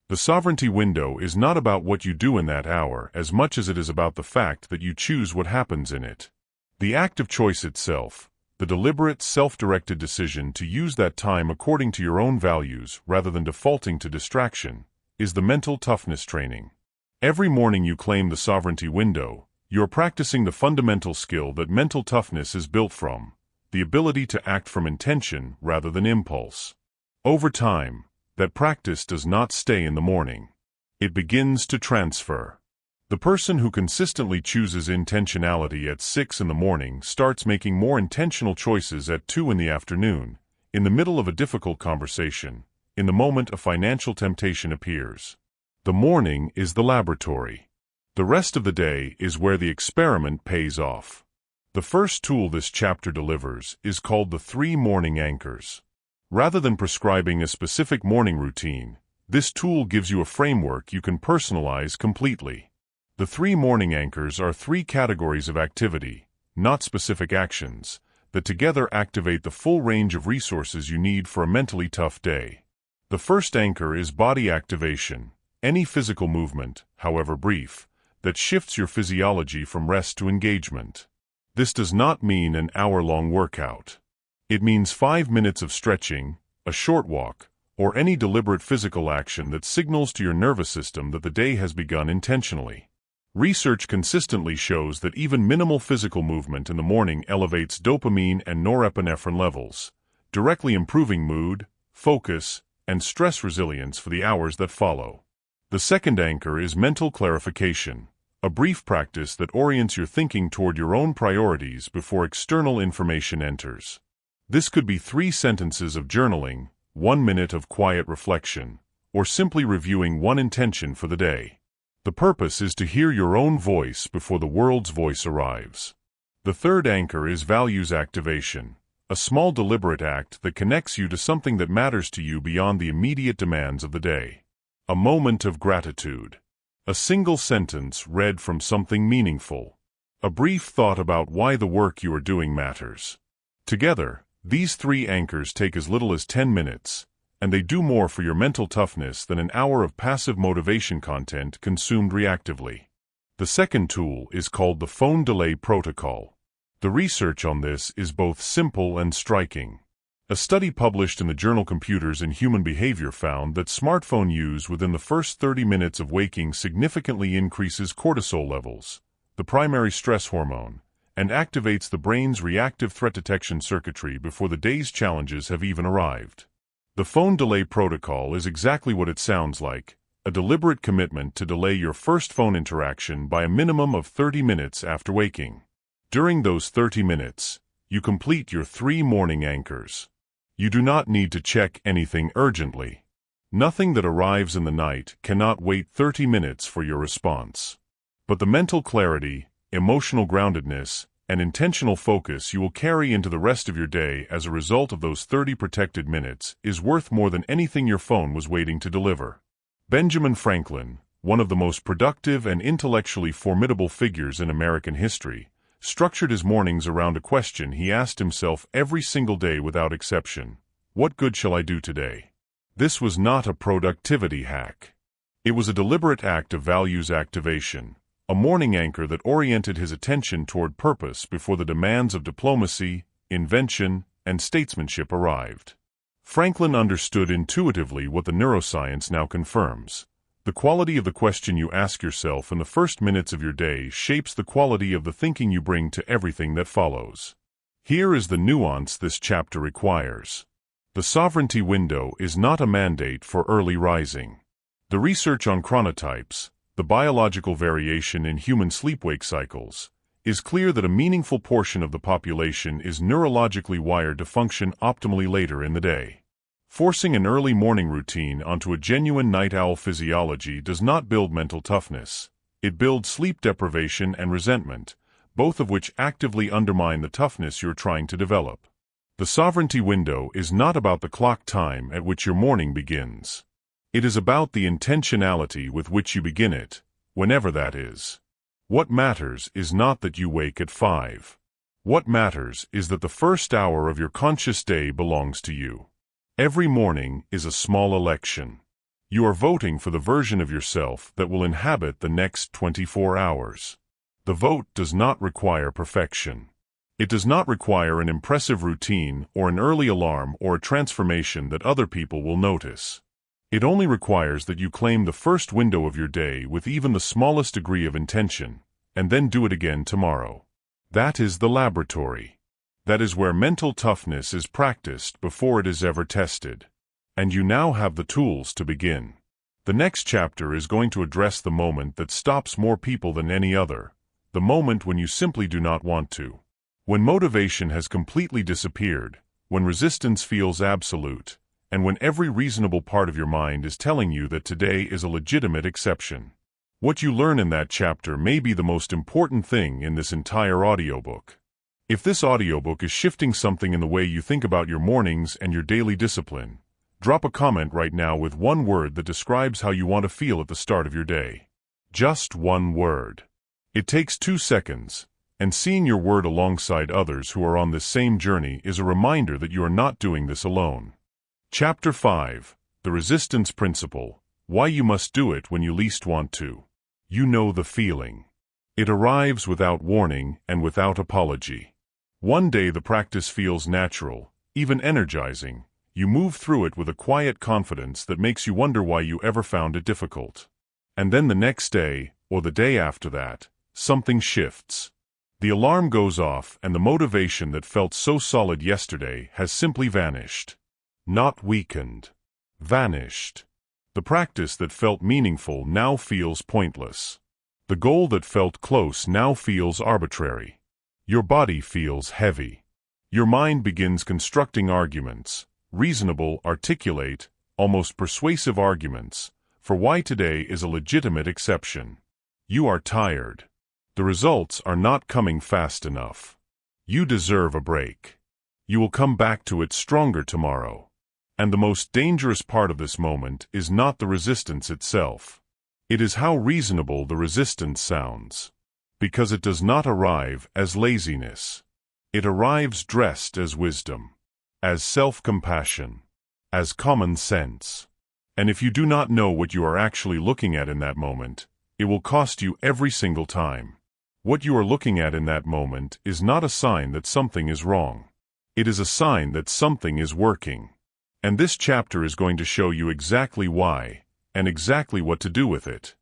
The sovereignty window is not about what you do in that hour as much as it is about the fact that you choose what happens in it. The act of choice itself, the deliberate, self-directed decision to use that time according to your own values rather than defaulting to distraction, is the mental toughness training. Every morning you claim the sovereignty window, you are practicing the fundamental skill that mental toughness is built from, the ability to act from intention rather than impulse. Over time, that practice does not stay in the morning. It begins to transfer. The person who consistently chooses intentionality at 6 in the morning starts making more intentional choices at 2 in the afternoon, in the middle of a difficult conversation, in the moment a financial temptation appears. The morning is the laboratory. The rest of the day is where the experiment pays off. The first tool this chapter delivers is called the 3 morning anchors. Rather than prescribing a specific morning routine, this tool gives you a framework you can personalize completely. The 3 morning anchors are 3 categories of activity, not specific actions, that together activate the full range of resources you need for a mentally tough day. The first anchor is body activation, any physical movement, however brief, that shifts your physiology from rest to engagement. This does not mean an hour-long workout. It means 5 minutes of stretching, a short walk, or any deliberate physical action that signals to your nervous system that the day has begun intentionally. Research consistently shows that even minimal physical movement in the morning elevates dopamine and norepinephrine levels, directly improving mood, focus, and stress resilience for the hours that follow. The second anchor is mental clarification, a brief practice that orients your thinking toward your own priorities before external information enters. This could be 3 sentences of journaling, 1 minute of quiet reflection, or simply reviewing one intention for the day. The purpose is to hear your own voice before the world's voice arrives. The third anchor is values activation, a small deliberate act that connects you to something that matters to you beyond the immediate demands of the day. A moment of gratitude. A single sentence read from something meaningful. A brief thought about why the work you are doing matters. Together, these 3 anchors take as little as 10 minutes, and they do more for your mental toughness than an hour of passive motivation content consumed reactively. The second tool is called the phone delay protocol. The research on this is both simple and striking. A study published in the journal Computers and Human Behavior found that smartphone use within the first 30 minutes of waking significantly increases cortisol levels, the primary stress hormone, and activates the brain's reactive threat detection circuitry before the day's challenges have even arrived. The phone delay protocol is exactly what it sounds like, a deliberate commitment to delay your first phone interaction by a minimum of 30 minutes after waking. During those 30 minutes, you complete your 3 morning anchors. You do not need to check anything urgently. Nothing that arrives in the night cannot wait 30 minutes for your response. But the mental clarity, emotional groundedness, and intentional focus you will carry into the rest of your day as a result of those 30 protected minutes is worth more than anything your phone was waiting to deliver. Benjamin Franklin, one of the most productive and intellectually formidable figures in American history, structured his mornings around a question he asked himself every single day without exception: what good shall I do today? This was not a productivity hack. It was a deliberate act of values activation, a morning anchor that oriented his attention toward purpose before the demands of diplomacy, invention, and statesmanship arrived. Franklin understood intuitively what the neuroscience now confirms. The quality of the question you ask yourself in the first minutes of your day shapes the quality of the thinking you bring to everything that follows. Here is the nuance this chapter requires. The sovereignty window is not a mandate for early rising. The research on chronotypes, the biological variation in human sleep-wake cycles, is clear that a meaningful portion of the population is neurologically wired to function optimally later in the day. Forcing an early morning routine onto a genuine night owl physiology does not build mental toughness. It builds sleep deprivation and resentment, both of which actively undermine the toughness you're trying to develop. The sovereignty window is not about the clock time at which your morning begins. It is about the intentionality with which you begin it, whenever that is. What matters is not that you wake at 5. What matters is that the first hour of your conscious day belongs to you. Every morning is a small election. You are voting for the version of yourself that will inhabit the next 24 hours. The vote does not require perfection. It does not require an impressive routine or an early alarm or a transformation that other people will notice. It only requires that you claim the first window of your day with even the smallest degree of intention, and then do it again tomorrow. That is the laboratory. That is where mental toughness is practiced before it is ever tested. And you now have the tools to begin. The next chapter is going to address the moment that stops more people than any other, the moment when you simply do not want to. When motivation has completely disappeared, when resistance feels absolute, and when every reasonable part of your mind is telling you that today is a legitimate exception. What you learn in that chapter may be the most important thing in this entire audiobook. If this audiobook is shifting something in the way you think about your mornings and your daily discipline, drop a comment right now with one word that describes how you want to feel at the start of your day. Just one word. It takes 2 seconds, and seeing your word alongside others who are on this same journey is a reminder that you are not doing this alone. Chapter 5, The Resistance Principle, Why You Must Do It When You Least Want to. You know the feeling. It arrives without warning and without apology. One day the practice feels natural, even energizing. You move through it with a quiet confidence that makes you wonder why you ever found it difficult. And then the next day, or the day after that, something shifts. The alarm goes off and the motivation that felt so solid yesterday has simply vanished. Not weakened. Vanished. The practice that felt meaningful now feels pointless. The goal that felt close now feels arbitrary. Your body feels heavy. Your mind begins constructing arguments, reasonable, articulate, almost persuasive arguments, for why today is a legitimate exception. You are tired. The results are not coming fast enough. You deserve a break. You will come back to it stronger tomorrow. And the most dangerous part of this moment is not the resistance itself. It is how reasonable the resistance sounds. Because it does not arrive as laziness. It arrives dressed as wisdom, as self-compassion, as common sense. And if you do not know what you are actually looking at in that moment, it will cost you every single time. What you are looking at in that moment is not a sign that something is wrong. It is a sign that something is working. And this chapter is going to show you exactly why, and exactly what to do with it.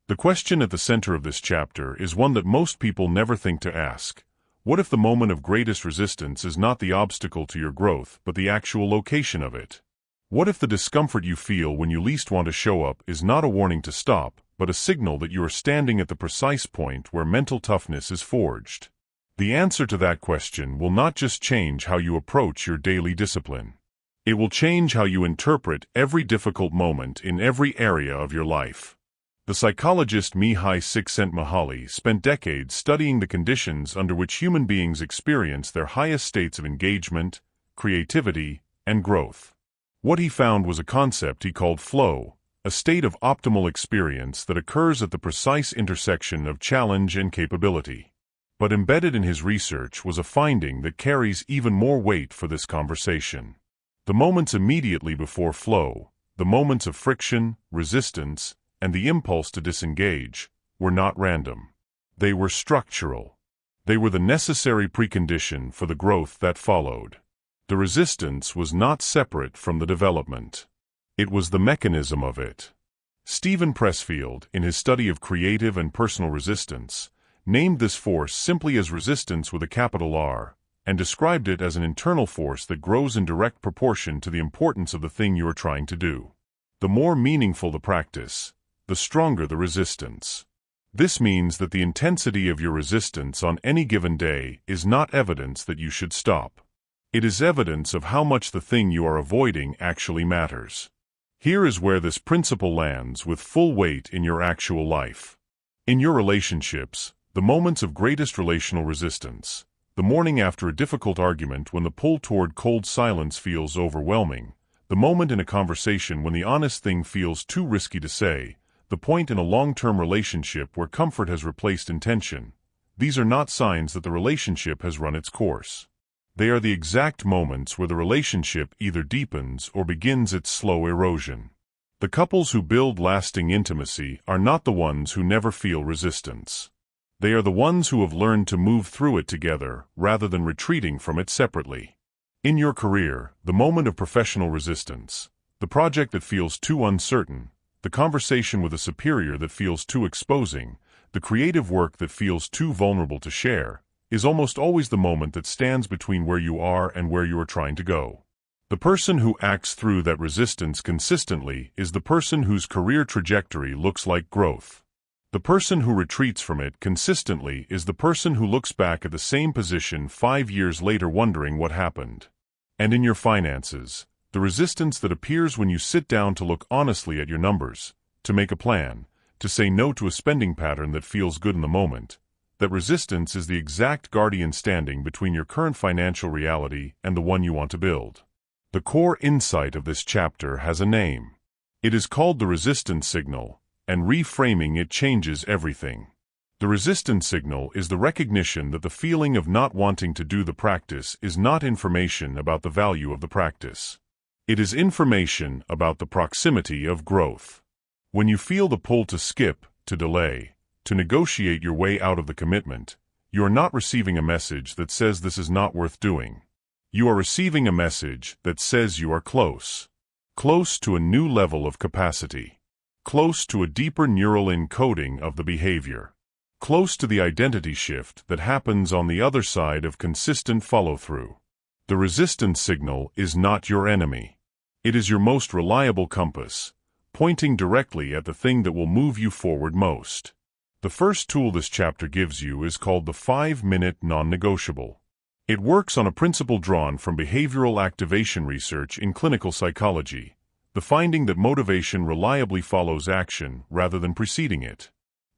The question at the center of this chapter is one that most people never think to ask. What if the moment of greatest resistance is not the obstacle to your growth, but the actual location of it? What if the discomfort you feel when you least want to show up is not a warning to stop, but a signal that you are standing at the precise point where mental toughness is forged? The answer to that question will not just change how you approach your daily discipline. It will change how you interpret every difficult moment in every area of your life. The psychologist Mihai Csikszentmihalyi spent decades studying the conditions under which human beings experience their highest states of engagement, creativity, and growth. What he found was a concept he called flow, a state of optimal experience that occurs at the precise intersection of challenge and capability. But embedded in his research was a finding that carries even more weight for this conversation. The moments immediately before flow, the moments of friction, resistance, and the impulse to disengage, were not random. They were structural. They were the necessary precondition for the growth that followed. The resistance was not separate from the development. It was the mechanism of it. Stephen Pressfield, in his study of creative and personal resistance, named this force simply as resistance with a capital R, and described it as an internal force that grows in direct proportion to the importance of the thing you are trying to do. The more meaningful the practice, the stronger the resistance. This means that the intensity of your resistance on any given day is not evidence that you should stop. It is evidence of how much the thing you are avoiding actually matters. Here is where this principle lands with full weight in your actual life. In your relationships, the moments of greatest relational resistance, the morning after a difficult argument when the pull toward cold silence feels overwhelming, the moment in a conversation when the honest thing feels too risky to say, the point in a long-term relationship where comfort has replaced intention, these are not signs that the relationship has run its course. They are the exact moments where the relationship either deepens or begins its slow erosion. The couples who build lasting intimacy are not the ones who never feel resistance. They are the ones who have learned to move through it together rather than retreating from it separately. In your career, the moment of professional resistance, the project that feels too uncertain, the conversation with a superior that feels too exposing, the creative work that feels too vulnerable to share, is almost always the moment that stands between where you are and where you are trying to go. The person who acts through that resistance consistently is the person whose career trajectory looks like growth. The person who retreats from it consistently is the person who looks back at the same position 5 years later wondering what happened. And in your finances, the resistance that appears when you sit down to look honestly at your numbers, to make a plan, to say no to a spending pattern that feels good in the moment, that resistance is the exact guardian standing between your current financial reality and the one you want to build. The core insight of this chapter has a name. It is called the resistance signal, and reframing it changes everything. The resistance signal is the recognition that the feeling of not wanting to do the practice is not information about the value of the practice. It is information about the proximity of growth. When you feel the pull to skip, to delay, to negotiate your way out of the commitment, you are not receiving a message that says this is not worth doing. You are receiving a message that says you are close. Close to a new level of capacity. Close to a deeper neural encoding of the behavior. Close to the identity shift that happens on the other side of consistent follow-through. The resistance signal is not your enemy. It is your most reliable compass, pointing directly at the thing that will move you forward most. The first tool this chapter gives you is called the 5-minute non-negotiable. It works on a principle drawn from behavioral activation research in clinical psychology, the finding that motivation reliably follows action rather than preceding it.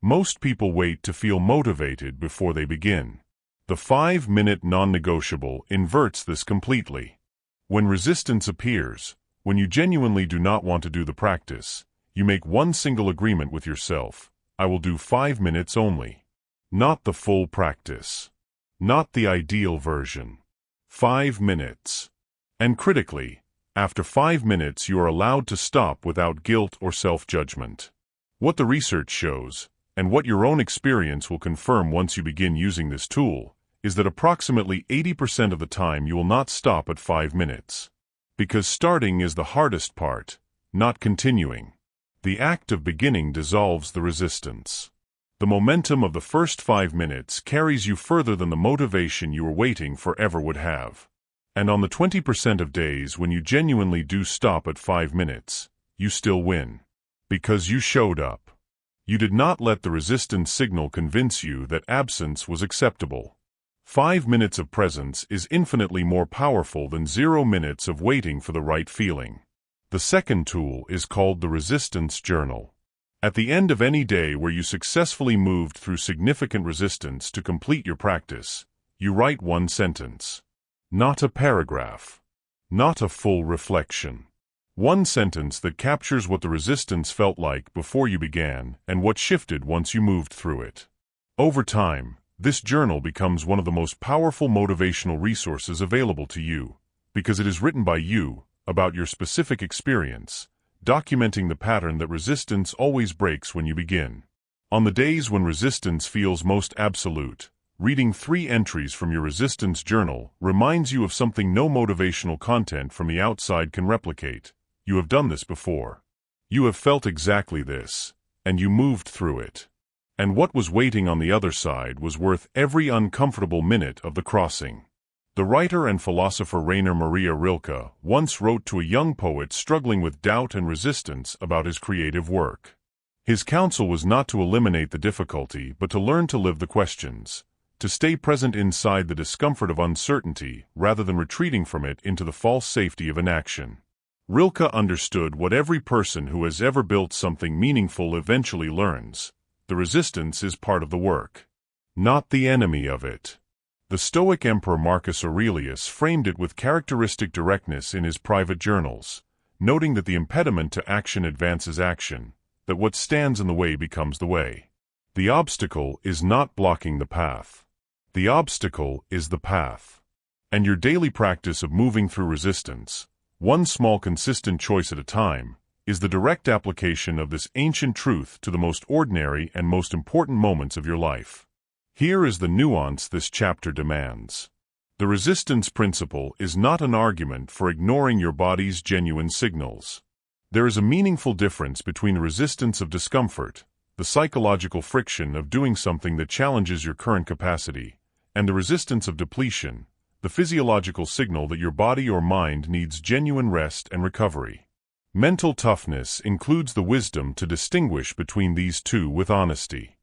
Most people wait to feel motivated before they begin. The 5-minute non-negotiable inverts this completely. When resistance appears, when you genuinely do not want to do the practice, You make one single agreement with yourself: I will do 5 minutes only. Not the full practice. Not the ideal version. 5 minutes. And critically, after 5 minutes you are allowed to stop without guilt or self-judgment. What the research shows, and what your own experience will confirm once you begin using this tool, is that approximately 80% of the time you will not stop at 5 minutes. Because starting is the hardest part, not continuing. The act of beginning dissolves the resistance. The momentum of the first 5 minutes carries you further than the motivation you were waiting for ever would have. And on the 20% of days when you genuinely do stop at 5 minutes, you still win. Because you showed up. You did not let the resistance signal convince you that absence was acceptable. 5 minutes of presence is infinitely more powerful than 0 minutes of waiting for the right feeling. The second tool is called the resistance journal. At the end of any day where you successfully moved through significant resistance to complete your practice, you write one sentence. Not a paragraph. Not a full reflection. One sentence that captures what the resistance felt like before you began and what shifted once you moved through it. Over time, this journal becomes one of the most powerful motivational resources available to you, because it is written by you, about your specific experience, documenting the pattern that resistance always breaks when you begin. On the days when resistance feels most absolute, reading 3 entries from your resistance journal reminds you of something no motivational content from the outside can replicate. You have done this before. You have felt exactly this, and you moved through it. And what was waiting on the other side was worth every uncomfortable minute of the crossing. The writer and philosopher Rainer Maria Rilke once wrote to a young poet struggling with doubt and resistance about his creative work. His counsel was not to eliminate the difficulty but to learn to live the questions, to stay present inside the discomfort of uncertainty rather than retreating from it into the false safety of inaction. Rilke understood what every person who has ever built something meaningful eventually learns. The resistance is part of the work, not the enemy of it. The Stoic Emperor Marcus Aurelius framed it with characteristic directness in his private journals, noting that the impediment to action advances action, that what stands in the way becomes the way. The obstacle is not blocking the path. The obstacle is the path. And your daily practice of moving through resistance, one small consistent choice at a time, is the direct application of this ancient truth to the most ordinary and most important moments of your life. Here is the nuance this chapter demands. The resistance principle is not an argument for ignoring your body's genuine signals. There is a meaningful difference between the resistance of discomfort, the psychological friction of doing something that challenges your current capacity, and the resistance of depletion, the physiological signal that your body or mind needs genuine rest and recovery. Mental toughness includes the wisdom to distinguish between these two with honesty.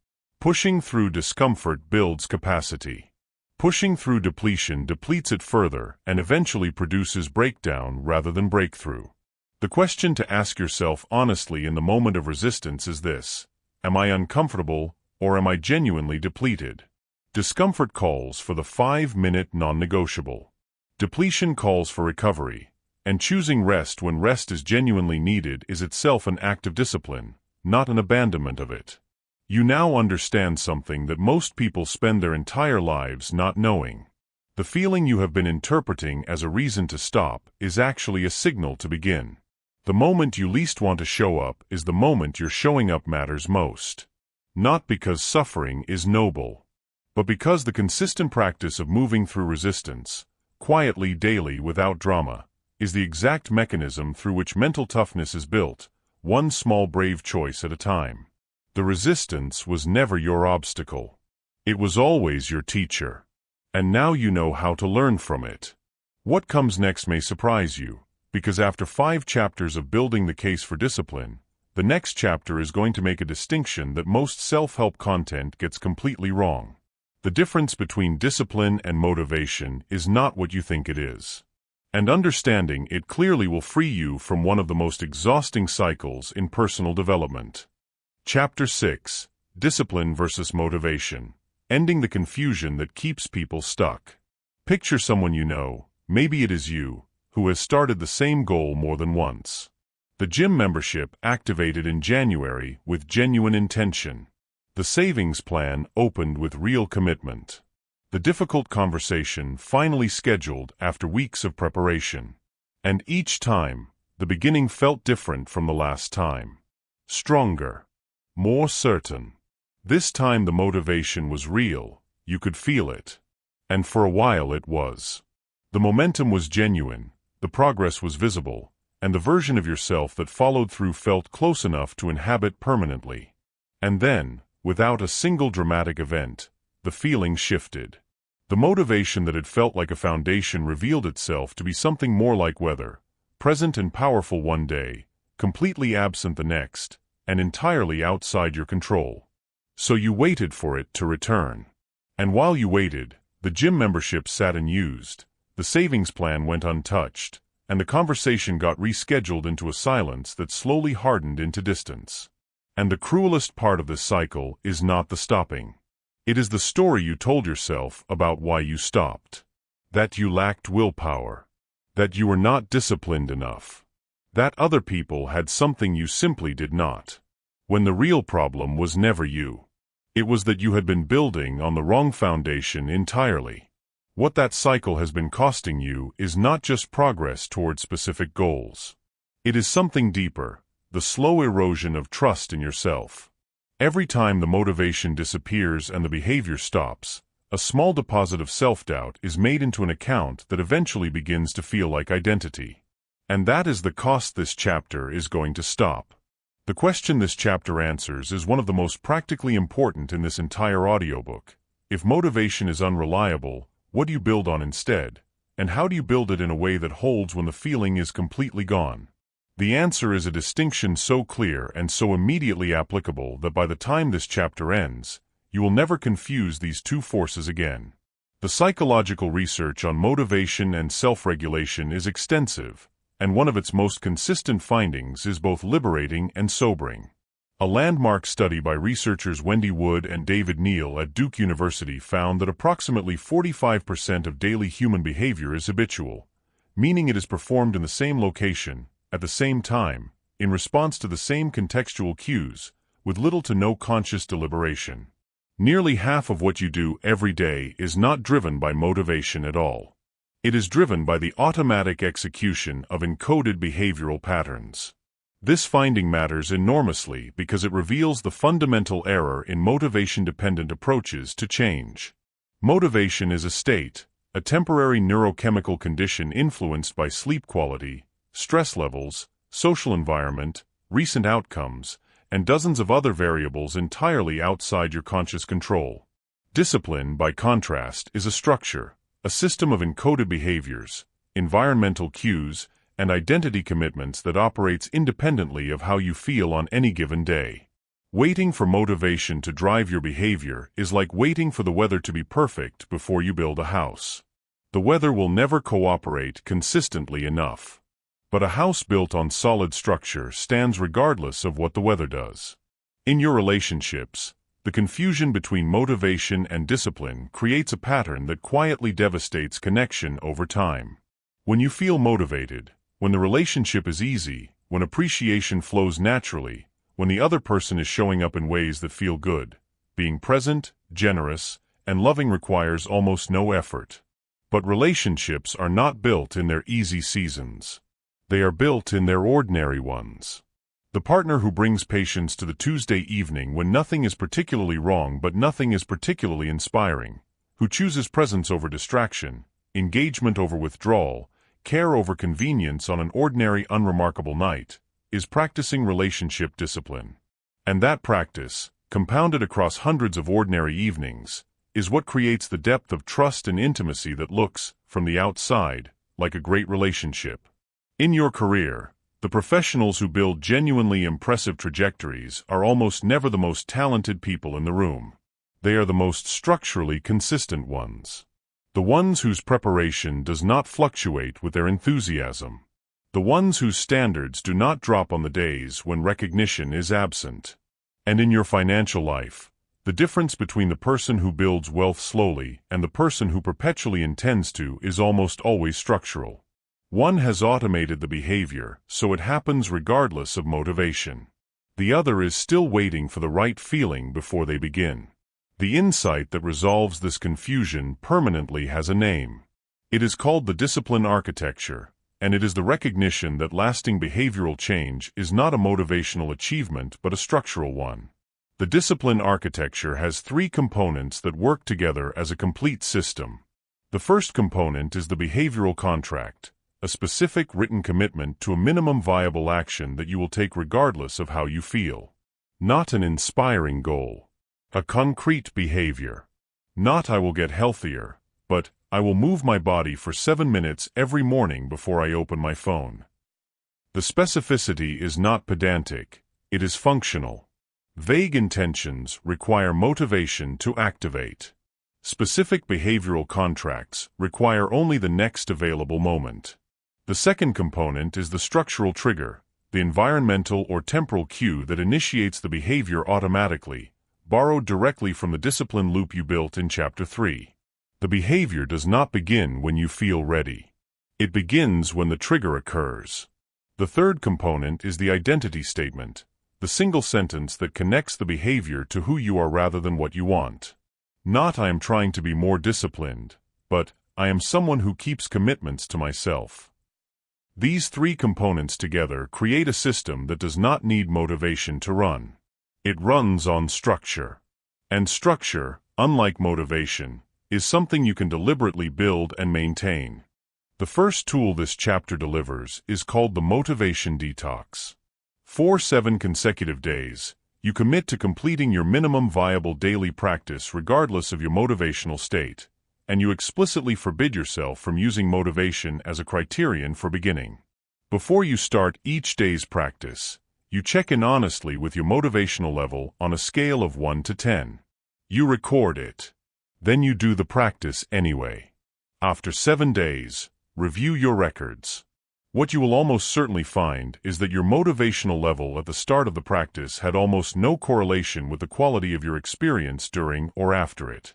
Pushing through discomfort builds capacity. Pushing through depletion depletes it further and eventually produces breakdown rather than breakthrough. The question to ask yourself honestly in the moment of resistance is this: am I uncomfortable, or am I genuinely depleted? Discomfort calls for the 5-minute non-negotiable. Depletion calls for recovery, and choosing rest when rest is genuinely needed is itself an act of discipline, not an abandonment of it. You now understand something that most people spend their entire lives not knowing. The feeling you have been interpreting as a reason to stop is actually a signal to begin. The moment you least want to show up is the moment your showing up matters most. Not because suffering is noble, but because the consistent practice of moving through resistance, quietly daily without drama, is the exact mechanism through which mental toughness is built, one small brave choice at a time. The resistance was never your obstacle. It was always your teacher. And now you know how to learn from it. What comes next may surprise you, because after 5 chapters of building the case for discipline, the next chapter is going to make a distinction that most self-help content gets completely wrong. The difference between discipline and motivation is not what you think it is. And understanding it clearly will free you from one of the most exhausting cycles in personal development. Chapter 6: Discipline versus Motivation. Ending the confusion that keeps people stuck. Picture someone you know, maybe it is you, who has started the same goal more than once. The gym membership activated in January with genuine intention. The savings plan opened with real commitment. The difficult conversation finally scheduled after weeks of preparation. And each time, the beginning felt different from the last time. Stronger. More certain. This time the motivation was real, you could feel it. And for a while it was. The momentum was genuine, the progress was visible, and the version of yourself that followed through felt close enough to inhabit permanently. And then, without a single dramatic event, the feeling shifted. The motivation that had felt like a foundation revealed itself to be something more like weather, present and powerful one day, completely absent the next, and entirely outside your control. So you waited for it to return. And while you waited, the gym membership sat unused, the savings plan went untouched, and the conversation got rescheduled into a silence that slowly hardened into distance. And the cruelest part of this cycle is not the stopping. It is the story you told yourself about why you stopped. That you lacked willpower. That you were not disciplined enough. That other people had something you simply did not. When the real problem was never you. It was that you had been building on the wrong foundation entirely. What that cycle has been costing you is not just progress toward specific goals. It is something deeper, the slow erosion of trust in yourself. Every time the motivation disappears and the behavior stops, a small deposit of self-doubt is made into an account that eventually begins to feel like identity. And that is the cost this chapter is going to stop. The question this chapter answers is one of the most practically important in this entire audiobook. If motivation is unreliable, what do you build on instead? And how do you build it in a way that holds when the feeling is completely gone? The answer is a distinction so clear and so immediately applicable that by the time this chapter ends, you will never confuse these two forces again. The psychological research on motivation and self-regulation is extensive, and one of its most consistent findings is both liberating and sobering. A landmark study by researchers Wendy Wood and David Neal at Duke University found that approximately 45% of daily human behavior is habitual, meaning it is performed in the same location, at the same time, in response to the same contextual cues, with little to no conscious deliberation. Nearly half of what you do every day is not driven by motivation at all. It is driven by the automatic execution of encoded behavioral patterns. This finding matters enormously because it reveals the fundamental error in motivation-dependent approaches to change. Motivation is a state, a temporary neurochemical condition influenced by sleep quality, stress levels, social environment, recent outcomes, and dozens of other variables entirely outside your conscious control. Discipline, by contrast, is a structure, a system of encoded behaviors, environmental cues, and identity commitments that operates independently of how you feel on any given day. Waiting for motivation to drive your behavior is like waiting for the weather to be perfect before you build a house. The weather will never cooperate consistently enough. But a house built on solid structure stands regardless of what the weather does. In your relationships, the confusion between motivation and discipline creates a pattern that quietly devastates connection over time. When you feel motivated, when the relationship is easy, when appreciation flows naturally, when the other person is showing up in ways that feel good, being present, generous, and loving requires almost no effort. But relationships are not built in their easy seasons. They are built in their ordinary ones. The partner who brings patience to the Tuesday evening when nothing is particularly wrong but nothing is particularly inspiring, who chooses presence over distraction, engagement over withdrawal, care over convenience on an ordinary unremarkable night, is practicing relationship discipline. And that practice, compounded across hundreds of ordinary evenings, is what creates the depth of trust and intimacy that looks, from the outside, like a great relationship. In your career, the professionals who build genuinely impressive trajectories are almost never the most talented people in the room. They are the most structurally consistent ones. The ones whose preparation does not fluctuate with their enthusiasm. The ones whose standards do not drop on the days when recognition is absent. And in your financial life, the difference between the person who builds wealth slowly and the person who perpetually intends to is almost always structural. One has automated the behavior, so it happens regardless of motivation. The other is still waiting for the right feeling before they begin. The insight that resolves this confusion permanently has a name. It is called the discipline architecture, and it is the recognition that lasting behavioral change is not a motivational achievement but a structural one. The discipline architecture has three components that work together as a complete system. The first component is the behavioral contract, a specific written commitment to a minimum viable action that you will take regardless of how you feel. Not an inspiring goal. A concrete behavior. Not "I will get healthier," but "I will move my body for 7 minutes every morning before I open my phone." The specificity is not pedantic, it is functional. Vague intentions require motivation to activate. Specific behavioral contracts require only the next available moment. The second component is the structural trigger, the environmental or temporal cue that initiates the behavior automatically, borrowed directly from the discipline loop you built in Chapter 3. The behavior does not begin when you feel ready. It begins when the trigger occurs. The third component is the identity statement, the single sentence that connects the behavior to who you are rather than what you want. Not "I am trying to be more disciplined," but "I am someone who keeps commitments to myself." These three components together create a system that does not need motivation to run. It runs on structure. And structure, unlike motivation, is something you can deliberately build and maintain. The first tool this chapter delivers is called the motivation detox. For 7 consecutive days, you commit to completing your minimum viable daily practice regardless of your motivational state, and you explicitly forbid yourself from using motivation as a criterion for beginning. Before you start each day's practice, you check in honestly with your motivational level on a scale of 1 to 10. You record it. Then you do the practice anyway. After 7 days, review your records. What you will almost certainly find is that your motivational level at the start of the practice had almost no correlation with the quality of your experience during or after it.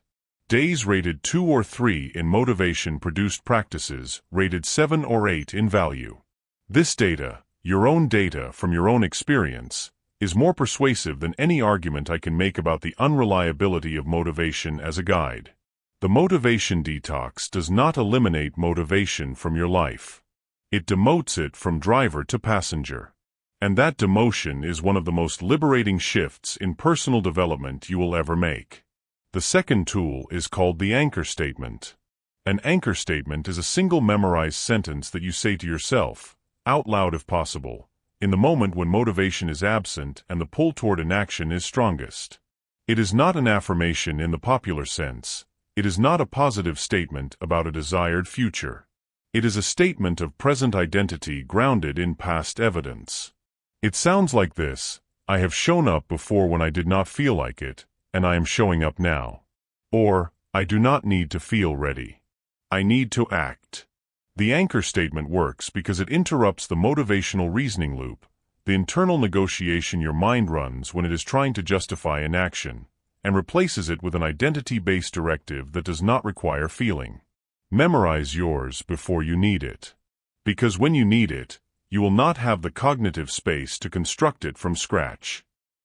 Days rated 2 or 3 in motivation-produced practices rated 7 or 8 in value. This data, your own data from your own experience, is more persuasive than any argument I can make about the unreliability of motivation as a guide. The motivation detox does not eliminate motivation from your life. It demotes it from driver to passenger. And that demotion is one of the most liberating shifts in personal development you will ever make. The second tool is called the anchor statement. An anchor statement is a single memorized sentence that you say to yourself, out loud if possible, in the moment when motivation is absent and the pull toward inaction is strongest. It is not an affirmation in the popular sense. It is not a positive statement about a desired future. It is a statement of present identity grounded in past evidence. It sounds like this: "I have shown up before when I did not feel like it, and I am showing up now." Or, "I do not need to feel ready. I need to act." The anchor statement works because it interrupts the motivational reasoning loop, the internal negotiation your mind runs when it is trying to justify an action, and replaces it with an identity-based directive that does not require feeling. Memorize yours before you need it. Because when you need it, you will not have the cognitive space to construct it from scratch.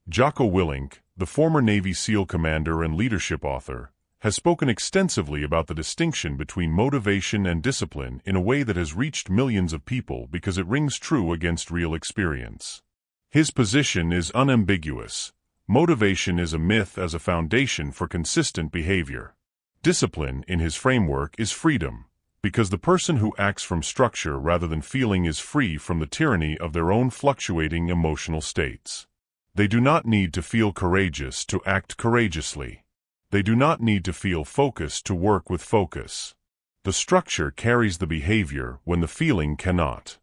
Jocko Willink, the former Navy SEAL commander and leadership author, has spoken extensively about the distinction between motivation and discipline in a way that has reached millions of people because it rings true against real experience. His position is unambiguous. Motivation is a myth as a foundation for consistent behavior. Discipline, in his framework, is freedom, because the person who acts from structure rather than feeling is free from the tyranny of their own fluctuating emotional states. They do not need to feel courageous to act courageously. They do not need to feel focused to work with focus. The structure carries the behavior when the feeling cannot.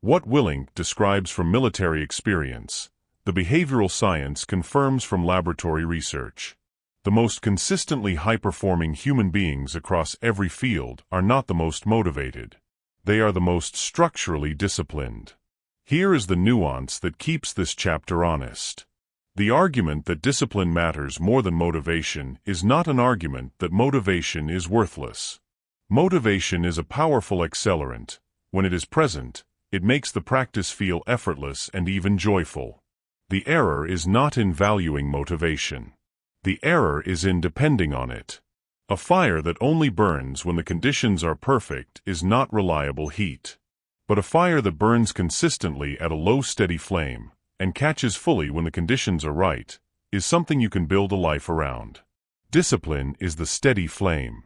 What Willink describes from military experience, the behavioral science confirms from laboratory research. The most consistently high-performing human beings across every field are not the most motivated. They are the most structurally disciplined. Here is the nuance that keeps this chapter honest. The argument that discipline matters more than motivation is not an argument that motivation is worthless. Motivation is a powerful accelerant, When it is present, it makes the practice feel effortless and even joyful. The error is not in valuing motivation. The error is in depending on it. A fire that only burns when the conditions are perfect is not reliable heat. But a fire that burns consistently at a low steady flame, and catches fully when the conditions are right, is something you can build a life around. Discipline is the steady flame.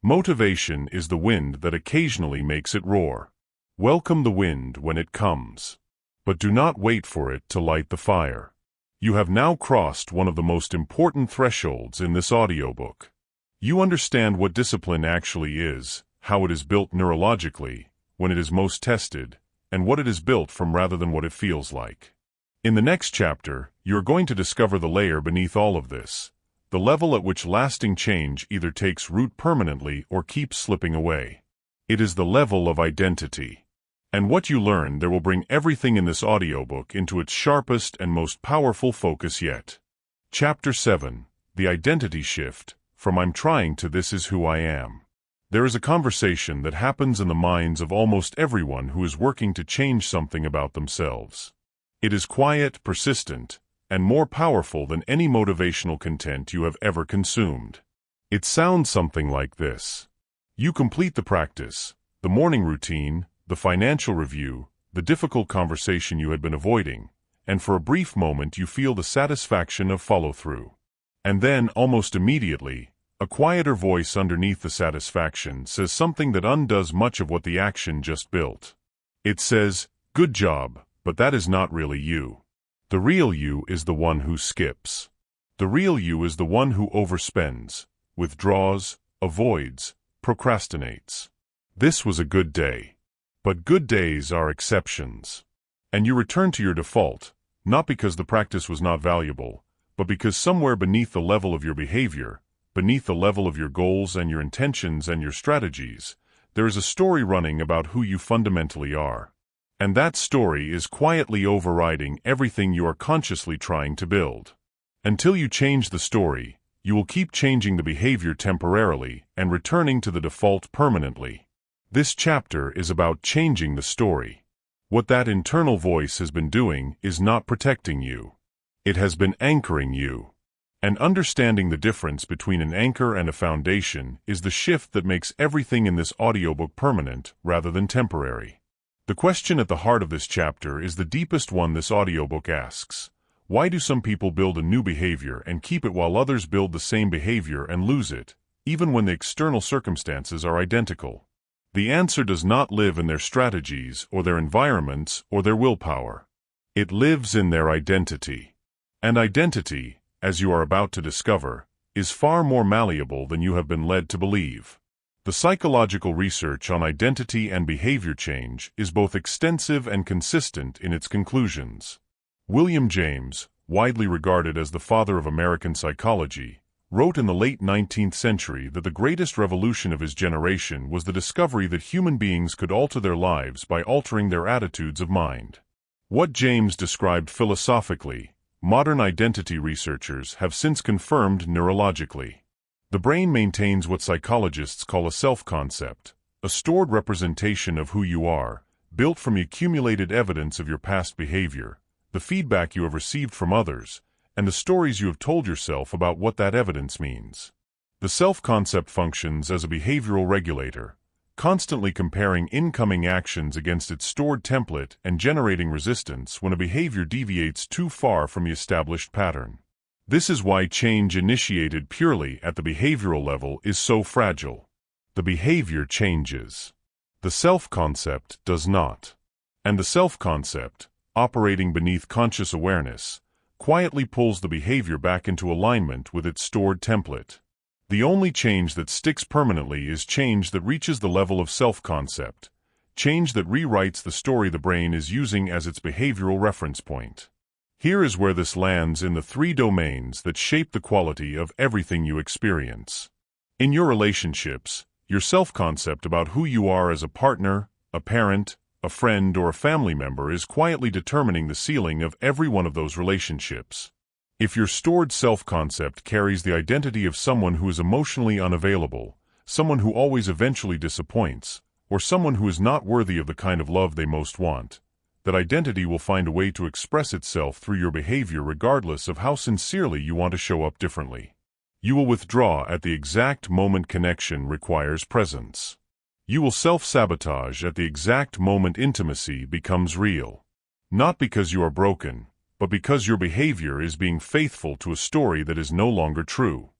Motivation is the wind that occasionally makes it roar. Welcome the wind when it comes. But do not wait for it to light the fire. You have now crossed one of the most important thresholds in this audiobook. You understand what discipline actually is, how it is built neurologically, when it is most tested, and what it is built from rather than what it feels like. In the next chapter, you are going to discover the layer beneath all of this, the level at which lasting change either takes root permanently or keeps slipping away. It is the level of identity. And what you learn there will bring everything in this audiobook into its sharpest and most powerful focus yet. Chapter 7, The Identity Shift, From I'm Trying to This Is Who I Am. There is a conversation that happens in the minds of almost everyone who is working to change something about themselves. It is quiet, persistent, and more powerful than any motivational content you have ever consumed. It sounds something like this. You complete the practice, the morning routine, the financial review, the difficult conversation you had been avoiding, and for a brief moment you feel the satisfaction of follow-through. And then, almost immediately, a quieter voice underneath the satisfaction says something that undoes much of what the action just built. It says, "Good job, but that is not really you." The real you is the one who skips. The real you is the one who overspends, withdraws, avoids, procrastinates. This was a good day. But good days are exceptions. And you return to your default, not because the practice was not valuable, but because somewhere beneath the level of your behavior, beneath the level of your goals and your intentions and your strategies, there is a story running about who you fundamentally are. And that story is quietly overriding everything you are consciously trying to build. Until you change the story, you will keep changing the behavior temporarily and returning to the default permanently. This chapter is about changing the story. What that internal voice has been doing is not protecting you. It has been anchoring you. And understanding the difference between an anchor and a foundation is the shift that makes everything in this audiobook permanent rather than temporary. The question at the heart of this chapter is the deepest one this audiobook asks. Why do some people build a new behavior and keep it while others build the same behavior and lose it, even when the external circumstances are identical? The answer does not live in their strategies or their environments or their willpower. It lives in their identity. And identity, as you are about to discover, is far more malleable than you have been led to believe. The psychological research on identity and behavior change is both extensive and consistent in its conclusions. William James, widely regarded as the father of American psychology, wrote in the late 19th century that the greatest revolution of his generation was the discovery that human beings could alter their lives by altering their attitudes of mind. What James described philosophically, modern identity researchers have since confirmed neurologically. The brain maintains what psychologists call a self-concept, a stored representation of who you are, built from the accumulated evidence of your past behavior, the feedback you have received from others, and the stories you have told yourself about what that evidence means. The self-concept functions as a behavioral regulator, constantly comparing incoming actions against its stored template and generating resistance when a behavior deviates too far from the established pattern. This is why change initiated purely at the behavioral level is so fragile. The behavior changes. The self-concept does not. And the self-concept, operating beneath conscious awareness, quietly pulls the behavior back into alignment with its stored template. The only change that sticks permanently is change that reaches the level of self-concept, change that rewrites the story the brain is using as its behavioral reference point. Here is where this lands in the three domains that shape the quality of everything you experience. In your relationships, your self-concept about who you are as a partner, a parent, a friend, or a family member is quietly determining the ceiling of every one of those relationships. If your stored self-concept carries the identity of someone who is emotionally unavailable, someone who always eventually disappoints, or someone who is not worthy of the kind of love they most want, that identity will find a way to express itself through your behavior regardless of how sincerely you want to show up differently. You will withdraw at the exact moment connection requires presence. You will self-sabotage at the exact moment intimacy becomes real. Not because you are broken, but because your behavior is being faithful to a story that is no longer true.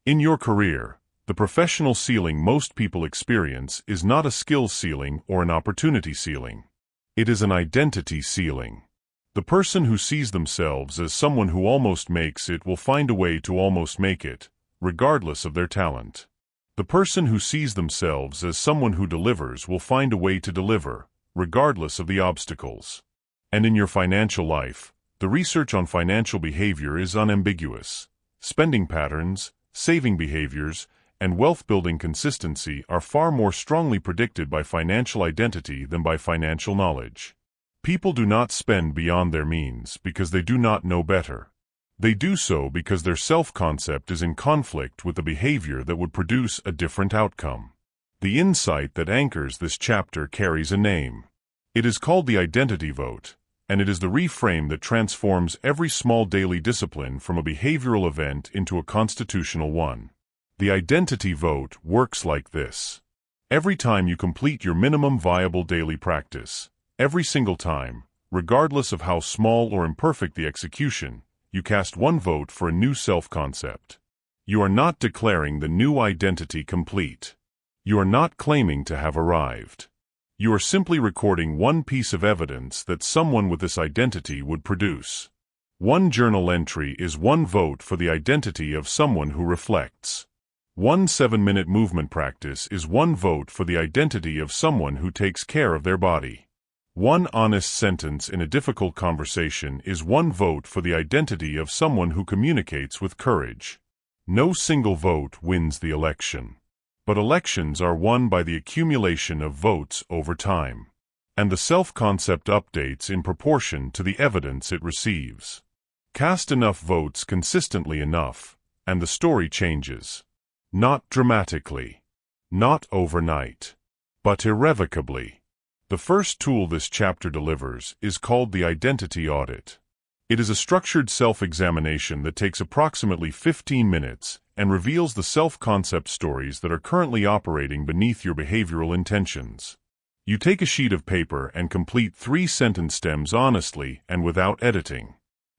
In your career, the professional ceiling most people experience is not a skill ceiling or an opportunity ceiling. It is an identity ceiling. The person who sees themselves as someone who almost makes it will find a way to almost make it, regardless of their talent. The person who sees themselves as someone who delivers will find a way to deliver, regardless of the obstacles. And in your financial life, the research on financial behavior is unambiguous. Spending patterns, saving behaviors, and wealth-building consistency are far more strongly predicted by financial identity than by financial knowledge. People do not spend beyond their means because they do not know better. They do so because their self-concept is in conflict with the behavior that would produce a different outcome. The insight that anchors this chapter carries a name. It is called the identity vote, and it is the reframe that transforms every small daily discipline from a behavioral event into a constitutional one. The identity vote works like this. Every time you complete your minimum viable daily practice, every single time, regardless of how small or imperfect the execution, you cast one vote for a new self-concept. You are not declaring the new identity complete. You are not claiming to have arrived. You are simply recording one piece of evidence that someone with this identity would produce. One journal entry is one vote for the identity of someone who reflects. One 7-minute movement practice is one vote for the identity of someone who takes care of their body. One honest sentence in a difficult conversation is one vote for the identity of someone who communicates with courage. No single vote wins the election. But elections are won by the accumulation of votes over time. And the self-concept updates in proportion to the evidence it receives. Cast enough votes consistently enough, and the story changes. Not dramatically. Not overnight. But irrevocably. The first tool this chapter delivers is called the identity audit. It is a structured self-examination that takes approximately 15 minutes and reveals the self-concept stories that are currently operating beneath your behavioral intentions. You take a sheet of paper and complete 3 sentence stems honestly and without editing.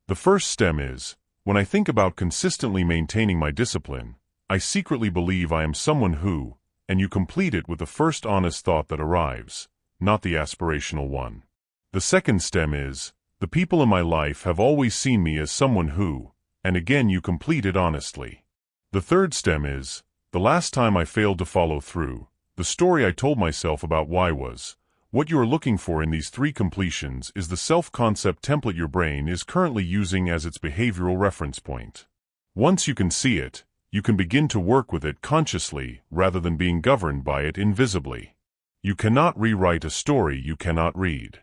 The first stem is, when I think about consistently maintaining my discipline, I secretly believe I am someone who, and you complete it with the first honest thought that arrives, not the aspirational one. The second stem is, the people in my life have always seen me as someone who, and again you complete it honestly. The third stem is, the last time I failed to follow through, the story I told myself about why was. What you are looking for in these 3 completions is the self-concept template your brain is currently using as its behavioral reference point. Once you can see it, you can begin to work with it consciously rather than being governed by it invisibly. You cannot rewrite a story you cannot read.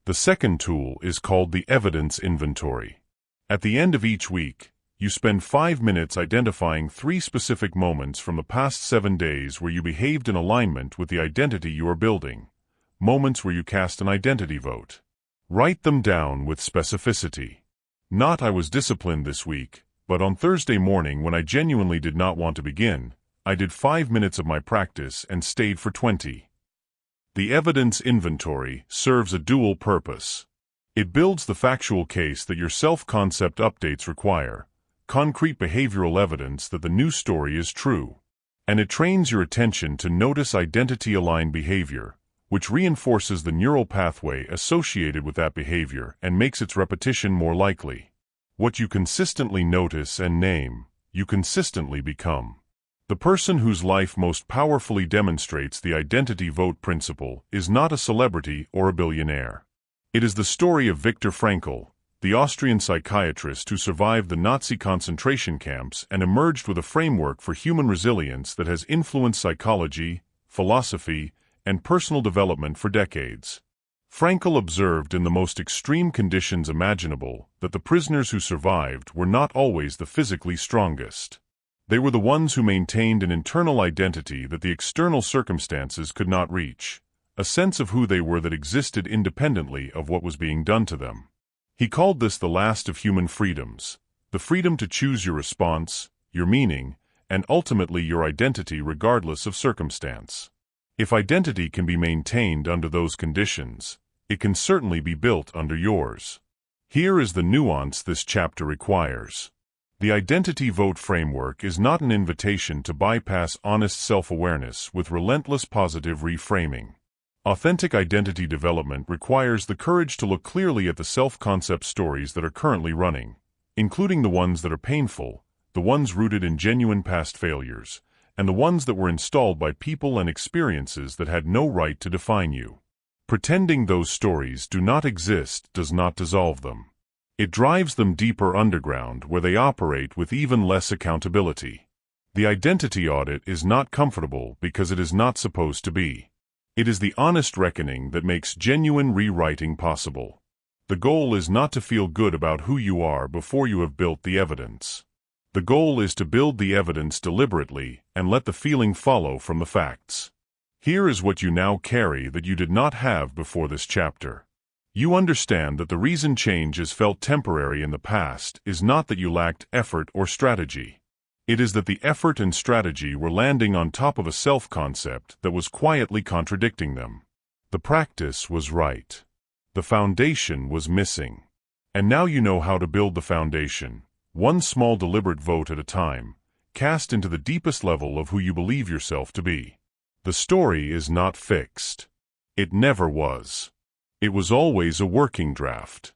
The second tool is called the evidence inventory. At the end of each week, you spend 5 minutes identifying 3 specific moments from the past 7 days where you behaved in alignment with the identity you are building. Moments where you cast an identity vote. Write them down with specificity. Not I was disciplined this week, but on Thursday morning when I genuinely did not want to begin, I did 5 minutes of my practice and stayed for 20. The evidence inventory serves a dual purpose. It builds the factual case that your self-concept updates require, concrete behavioral evidence that the new story is true. And it trains your attention to notice identity-aligned behavior, which reinforces the neural pathway associated with that behavior and makes its repetition more likely. What you consistently notice and name, you consistently become. The person whose life most powerfully demonstrates the identity vote principle is not a celebrity or a billionaire. It is the story of Viktor Frankl, the Austrian psychiatrist who survived the Nazi concentration camps and emerged with a framework for human resilience that has influenced psychology, philosophy, and personal development for decades. Frankl observed in the most extreme conditions imaginable that the prisoners who survived were not always the physically strongest. They were the ones who maintained an internal identity that the external circumstances could not reach, a sense of who they were that existed independently of what was being done to them. He called this the last of human freedoms, the freedom to choose your response, your meaning, and ultimately your identity regardless of circumstance. If identity can be maintained under those conditions, it can certainly be built under yours. Here is the nuance this chapter requires. The identity vote framework is not an invitation to bypass honest self-awareness with relentless positive reframing. Authentic identity development requires the courage to look clearly at the self-concept stories that are currently running, including the ones that are painful, the ones rooted in genuine past failures, and the ones that were installed by people and experiences that had no right to define you. Pretending those stories do not exist does not dissolve them. It drives them deeper underground where they operate with even less accountability. The identity audit is not comfortable because it is not supposed to be. It is the honest reckoning that makes genuine rewriting possible. The goal is not to feel good about who you are before you have built the evidence. The goal is to build the evidence deliberately and let the feeling follow from the facts. Here is what you now carry that you did not have before this chapter. You understand that the reason change is felt temporary in the past is not that you lacked effort or strategy. It is that the effort and strategy were landing on top of a self-concept that was quietly contradicting them. The practice was right. The foundation was missing. And now you know how to build the foundation, one small deliberate vote at a time, cast into the deepest level of who you believe yourself to be. The story is not fixed. It never was. It was always a working draft.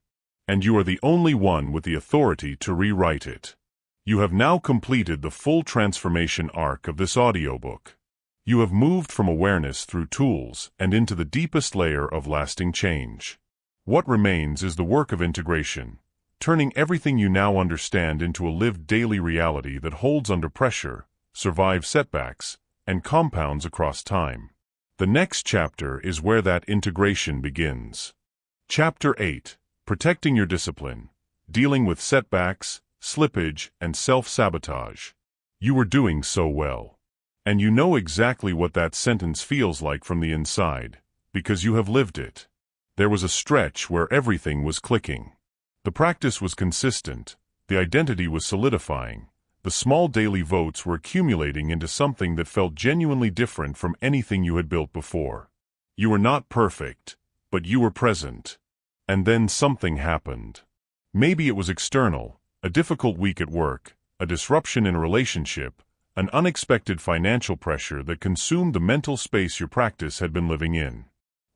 And you are the only one with the authority to rewrite it. You have now completed the full transformation arc of this audiobook. You have moved from awareness through tools and into the deepest layer of lasting change. What remains is the work of integration, turning everything you now understand into a lived daily reality that holds under pressure, survives setbacks, and compounds across time. The next chapter is where that integration begins. Chapter 8: Protecting Your Discipline, Dealing with Setbacks, Slippage, and Self-Sabotage. You were doing so well. And you know exactly what that sentence feels like from the inside, because you have lived it. There was a stretch where everything was clicking. The practice was consistent, the identity was solidifying, the small daily votes were accumulating into something that felt genuinely different from anything you had built before. You were not perfect, but you were present. And then something happened. Maybe it was external, a difficult week at work, a disruption in a relationship, an unexpected financial pressure that consumed the mental space your practice had been living in.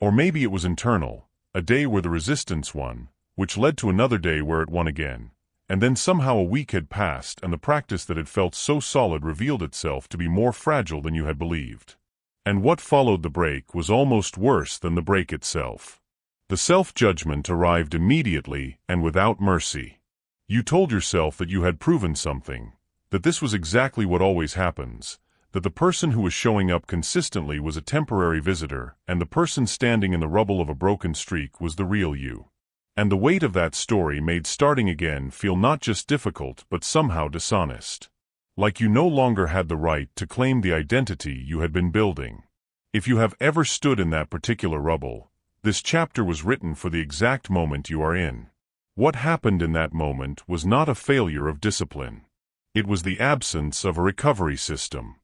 Or maybe it was internal, a day where the resistance won, which led to another day where it won again, and then somehow a week had passed and the practice that had felt so solid revealed itself to be more fragile than you had believed. And what followed the break was almost worse than the break itself. The self-judgment arrived immediately and without mercy. You told yourself that you had proven something, that this was exactly what always happens, that the person who was showing up consistently was a temporary visitor, and the person standing in the rubble of a broken streak was the real you. And the weight of that story made starting again feel not just difficult but somehow dishonest. Like you no longer had the right to claim the identity you had been building. If you have ever stood in that particular rubble, this chapter was written for the exact moment you are in. What happened in that moment was not a failure of discipline. It was the absence of a recovery system.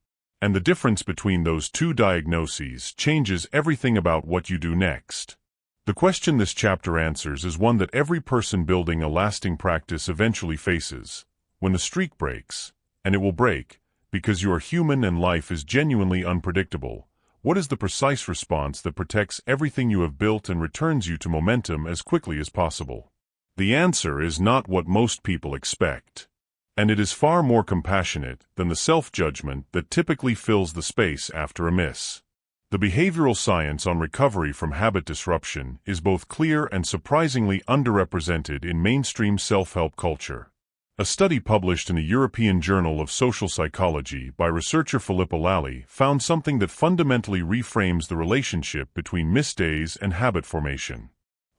And the difference between those two diagnoses changes everything about what you do next. The question this chapter answers is one that every person building a lasting practice eventually faces. When the streak breaks, and it will break, because you are human and life is genuinely unpredictable, what is the precise response that protects everything you have built and returns you to momentum as quickly as possible? The answer is not what most people expect. And it is far more compassionate than the self-judgment that typically fills the space after a miss. The behavioral science on recovery from habit disruption is both clear and surprisingly underrepresented in mainstream self-help culture. A study published in the European Journal of Social Psychology by researcher Filippo Lally found something that fundamentally reframes the relationship between missed days and habit formation.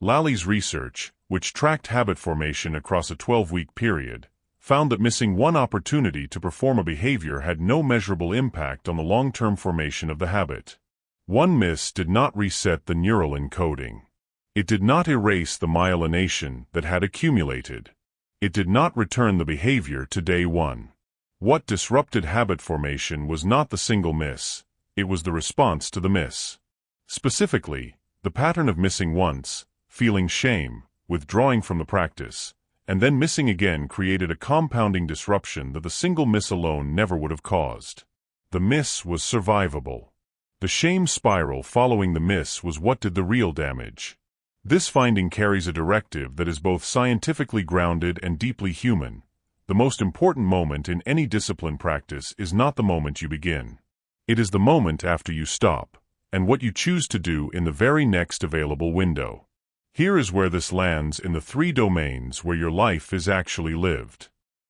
Lally's research, which tracked habit formation across a 12-week period, found that missing one opportunity to perform a behavior had no measurable impact on the long-term formation of the habit. One miss did not reset the neural encoding. It did not erase the myelination that had accumulated. It did not return the behavior to day one. What disrupted habit formation was not the single miss, it was the response to the miss. Specifically, the pattern of missing once, feeling shame, withdrawing from the practice, and then missing again created a compounding disruption that the single miss alone never would have caused. The miss was survivable. The shame spiral following the miss was what did the real damage. This finding carries a directive that is both scientifically grounded and deeply human. The most important moment in any discipline practice is not the moment you begin. It is the moment after you stop, and what you choose to do in the very next available window. Here is where this lands in the 3 domains where your life is actually lived.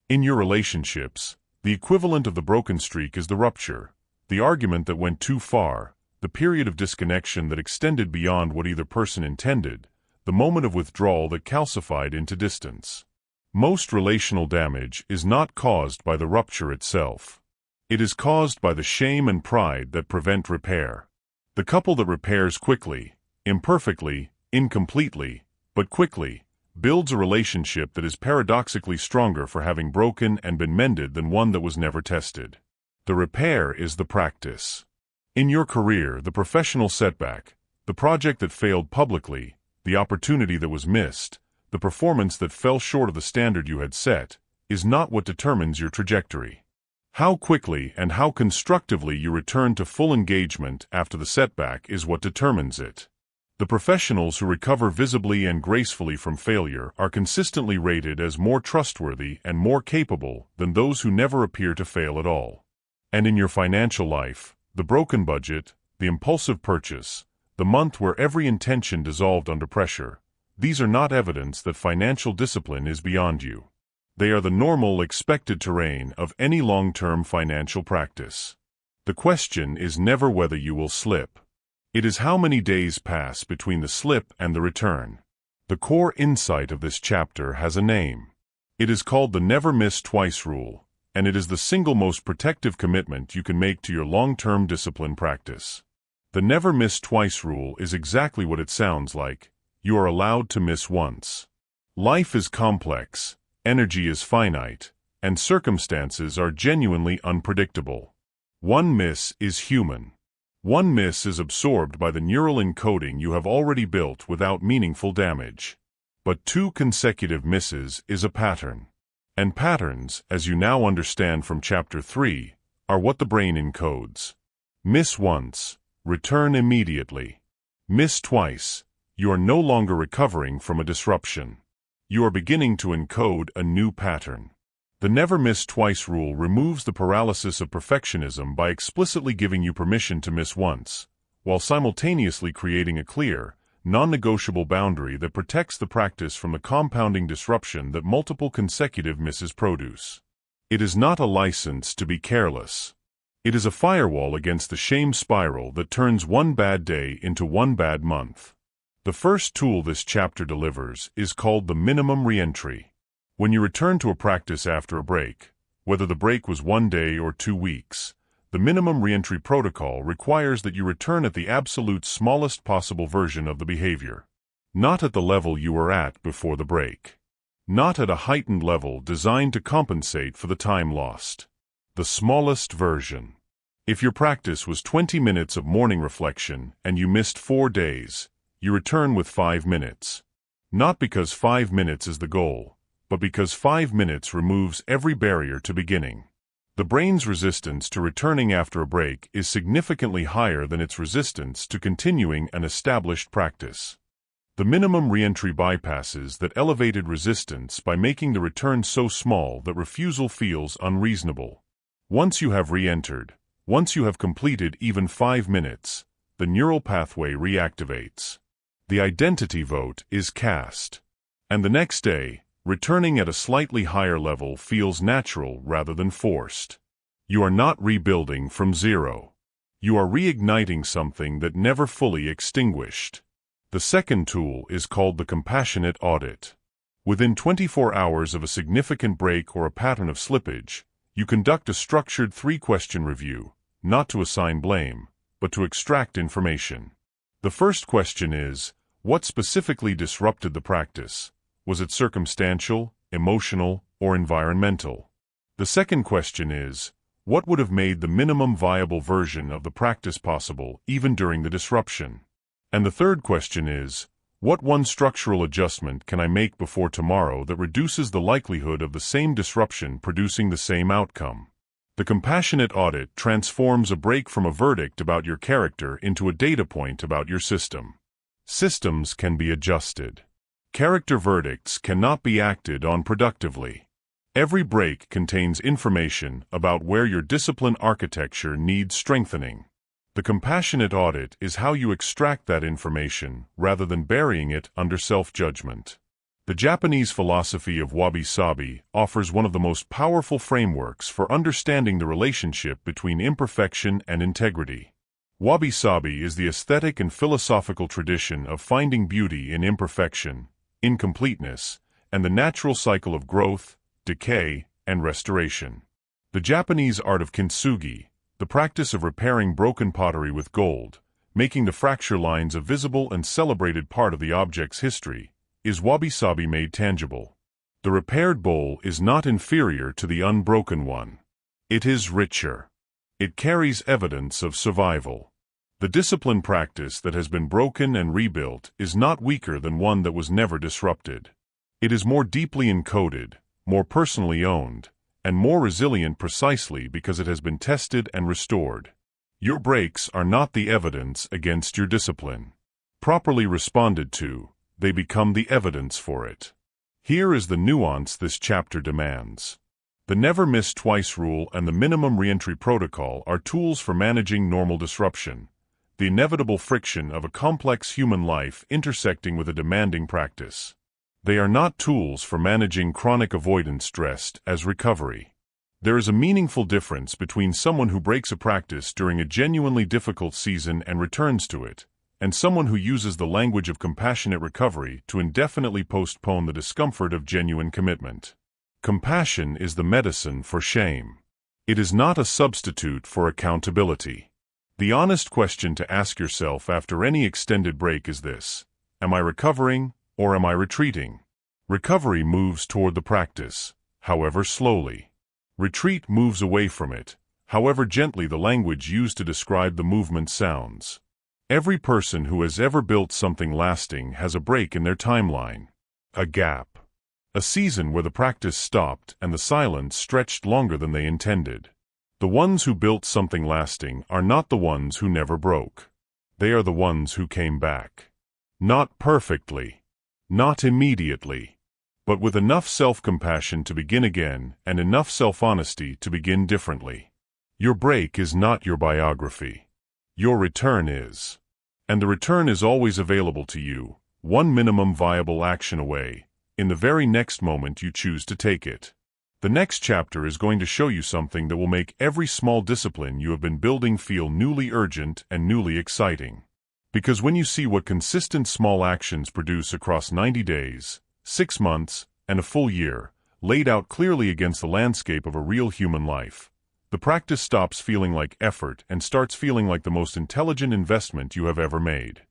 In your relationships, the equivalent of the broken streak is the rupture, the argument that went too far, the period of disconnection that extended beyond what either person intended, the moment of withdrawal that calcified into distance. Most relational damage is not caused by the rupture itself. It is caused by the shame and pride that prevent repair. The couple that repairs quickly, imperfectly, incompletely, but quickly, builds a relationship that is paradoxically stronger for having broken and been mended than one that was never tested. The repair is the practice. In your career, the professional setback, the project that failed publicly, the opportunity that was missed, the performance that fell short of the standard you had set, is not what determines your trajectory. How quickly and how constructively you return to full engagement after the setback is what determines it. The professionals who recover visibly and gracefully from failure are consistently rated as more trustworthy and more capable than those who never appear to fail at all. And in your financial life, the broken budget, the impulsive purchase, the month where every intention dissolved under pressure, these are not evidence that financial discipline is beyond you. They are the normal, expected terrain of any long-term financial practice. The question is never whether you will slip. It is how many days pass between the slip and the return. The core insight of this chapter has a name. It is called the Never Miss Twice rule, and it is the single most protective commitment you can make to your long-term discipline practice. The Never Miss Twice rule is exactly what it sounds like. You are allowed to miss once. Life is complex, energy is finite, and circumstances are genuinely unpredictable. One miss is human. One miss is absorbed by the neural encoding you have already built without meaningful damage. But 2 consecutive misses is a pattern. And patterns, as you now understand from Chapter 3, are what the brain encodes. Miss once, return immediately. Miss twice, you are no longer recovering from a disruption. You are beginning to encode a new pattern. The Never Miss Twice rule removes the paralysis of perfectionism by explicitly giving you permission to miss once, while simultaneously creating a clear, non-negotiable boundary that protects the practice from the compounding disruption that multiple consecutive misses produce. It is not a license to be careless. It is a firewall against the shame spiral that turns one bad day into one bad month. The first tool this chapter delivers is called the minimum reentry. When you return to a practice after a break, whether the break was 1 day or 2 weeks, the minimum reentry protocol requires that you return at the absolute smallest possible version of the behavior. Not at the level you were at before the break. Not at a heightened level designed to compensate for the time lost. The smallest version. If your practice was 20 minutes of morning reflection and you missed 4 days, you return with 5 minutes. Not because 5 minutes is the goal, but because 5 minutes removes every barrier to beginning. The brain's resistance to returning after a break is significantly higher than its resistance to continuing an established practice. The minimum reentry bypasses that elevated resistance by making the return so small that refusal feels unreasonable. Once you have re-entered, once you have completed even 5 minutes, the neural pathway reactivates. The identity vote is cast. And the next day, returning at a slightly higher level feels natural rather than forced. You are not rebuilding from zero. You are reigniting something that never fully extinguished. The second tool is called the compassionate audit. Within 24 hours of a significant break or a pattern of slippage, you conduct a structured 3-question review, not to assign blame, but to extract information. The first question is, what specifically disrupted the practice? Was it circumstantial, emotional, or environmental? The second question is, what would have made the minimum viable version of the practice possible even during the disruption? And the third question is, what one structural adjustment can I make before tomorrow that reduces the likelihood of the same disruption producing the same outcome? The compassionate audit transforms a break from a verdict about your character into a data point about your system. Systems can be adjusted. Character verdicts cannot be acted on productively. Every break contains information about where your discipline architecture needs strengthening. The compassionate audit is how you extract that information rather than burying it under self-judgment. The Japanese philosophy of wabi-sabi offers one of the most powerful frameworks for understanding the relationship between imperfection and integrity. Wabi-sabi is the aesthetic and philosophical tradition of finding beauty in imperfection, incompleteness, and the natural cycle of growth, decay, and restoration. The Japanese art of kintsugi, the practice of repairing broken pottery with gold, making the fracture lines a visible and celebrated part of the object's history, is wabi-sabi made tangible. The repaired bowl is not inferior to the unbroken one. It is richer. It carries evidence of survival. The discipline practice that has been broken and rebuilt is not weaker than one that was never disrupted. It is more deeply encoded, more personally owned, and more resilient precisely because it has been tested and restored. Your breaks are not the evidence against your discipline. Properly responded to, they become the evidence for it. Here is the nuance this chapter demands. The never miss twice rule and the minimum reentry protocol are tools for managing normal disruption, the inevitable friction of a complex human life intersecting with a demanding practice. They are not tools for managing chronic avoidance dressed as recovery. There is a meaningful difference between someone who breaks a practice during a genuinely difficult season and returns to it, and someone who uses the language of compassionate recovery to indefinitely postpone the discomfort of genuine commitment. Compassion is the medicine for shame. It is not a substitute for accountability. The honest question to ask yourself after any extended break is this: am I recovering, or am I retreating? Recovery moves toward the practice, however slowly. Retreat moves away from it, however gently the language used to describe the movement sounds. Every person who has ever built something lasting has a break in their timeline. A gap. A season where the practice stopped and the silence stretched longer than they intended. The ones who built something lasting are not the ones who never broke. They are the ones who came back. Not perfectly. Not immediately. But with enough self-compassion to begin again and enough self-honesty to begin differently. Your break is not your biography. Your return is. And the return is always available to you, one minimum viable action away, in the very next moment you choose to take it. The next chapter is going to show you something that will make every small discipline you have been building feel newly urgent and newly exciting. Because when you see what consistent small actions produce across 90 days, 6 months, and a full year, laid out clearly against the landscape of a real human life, the practice stops feeling like effort and starts feeling like the most intelligent investment you have ever made.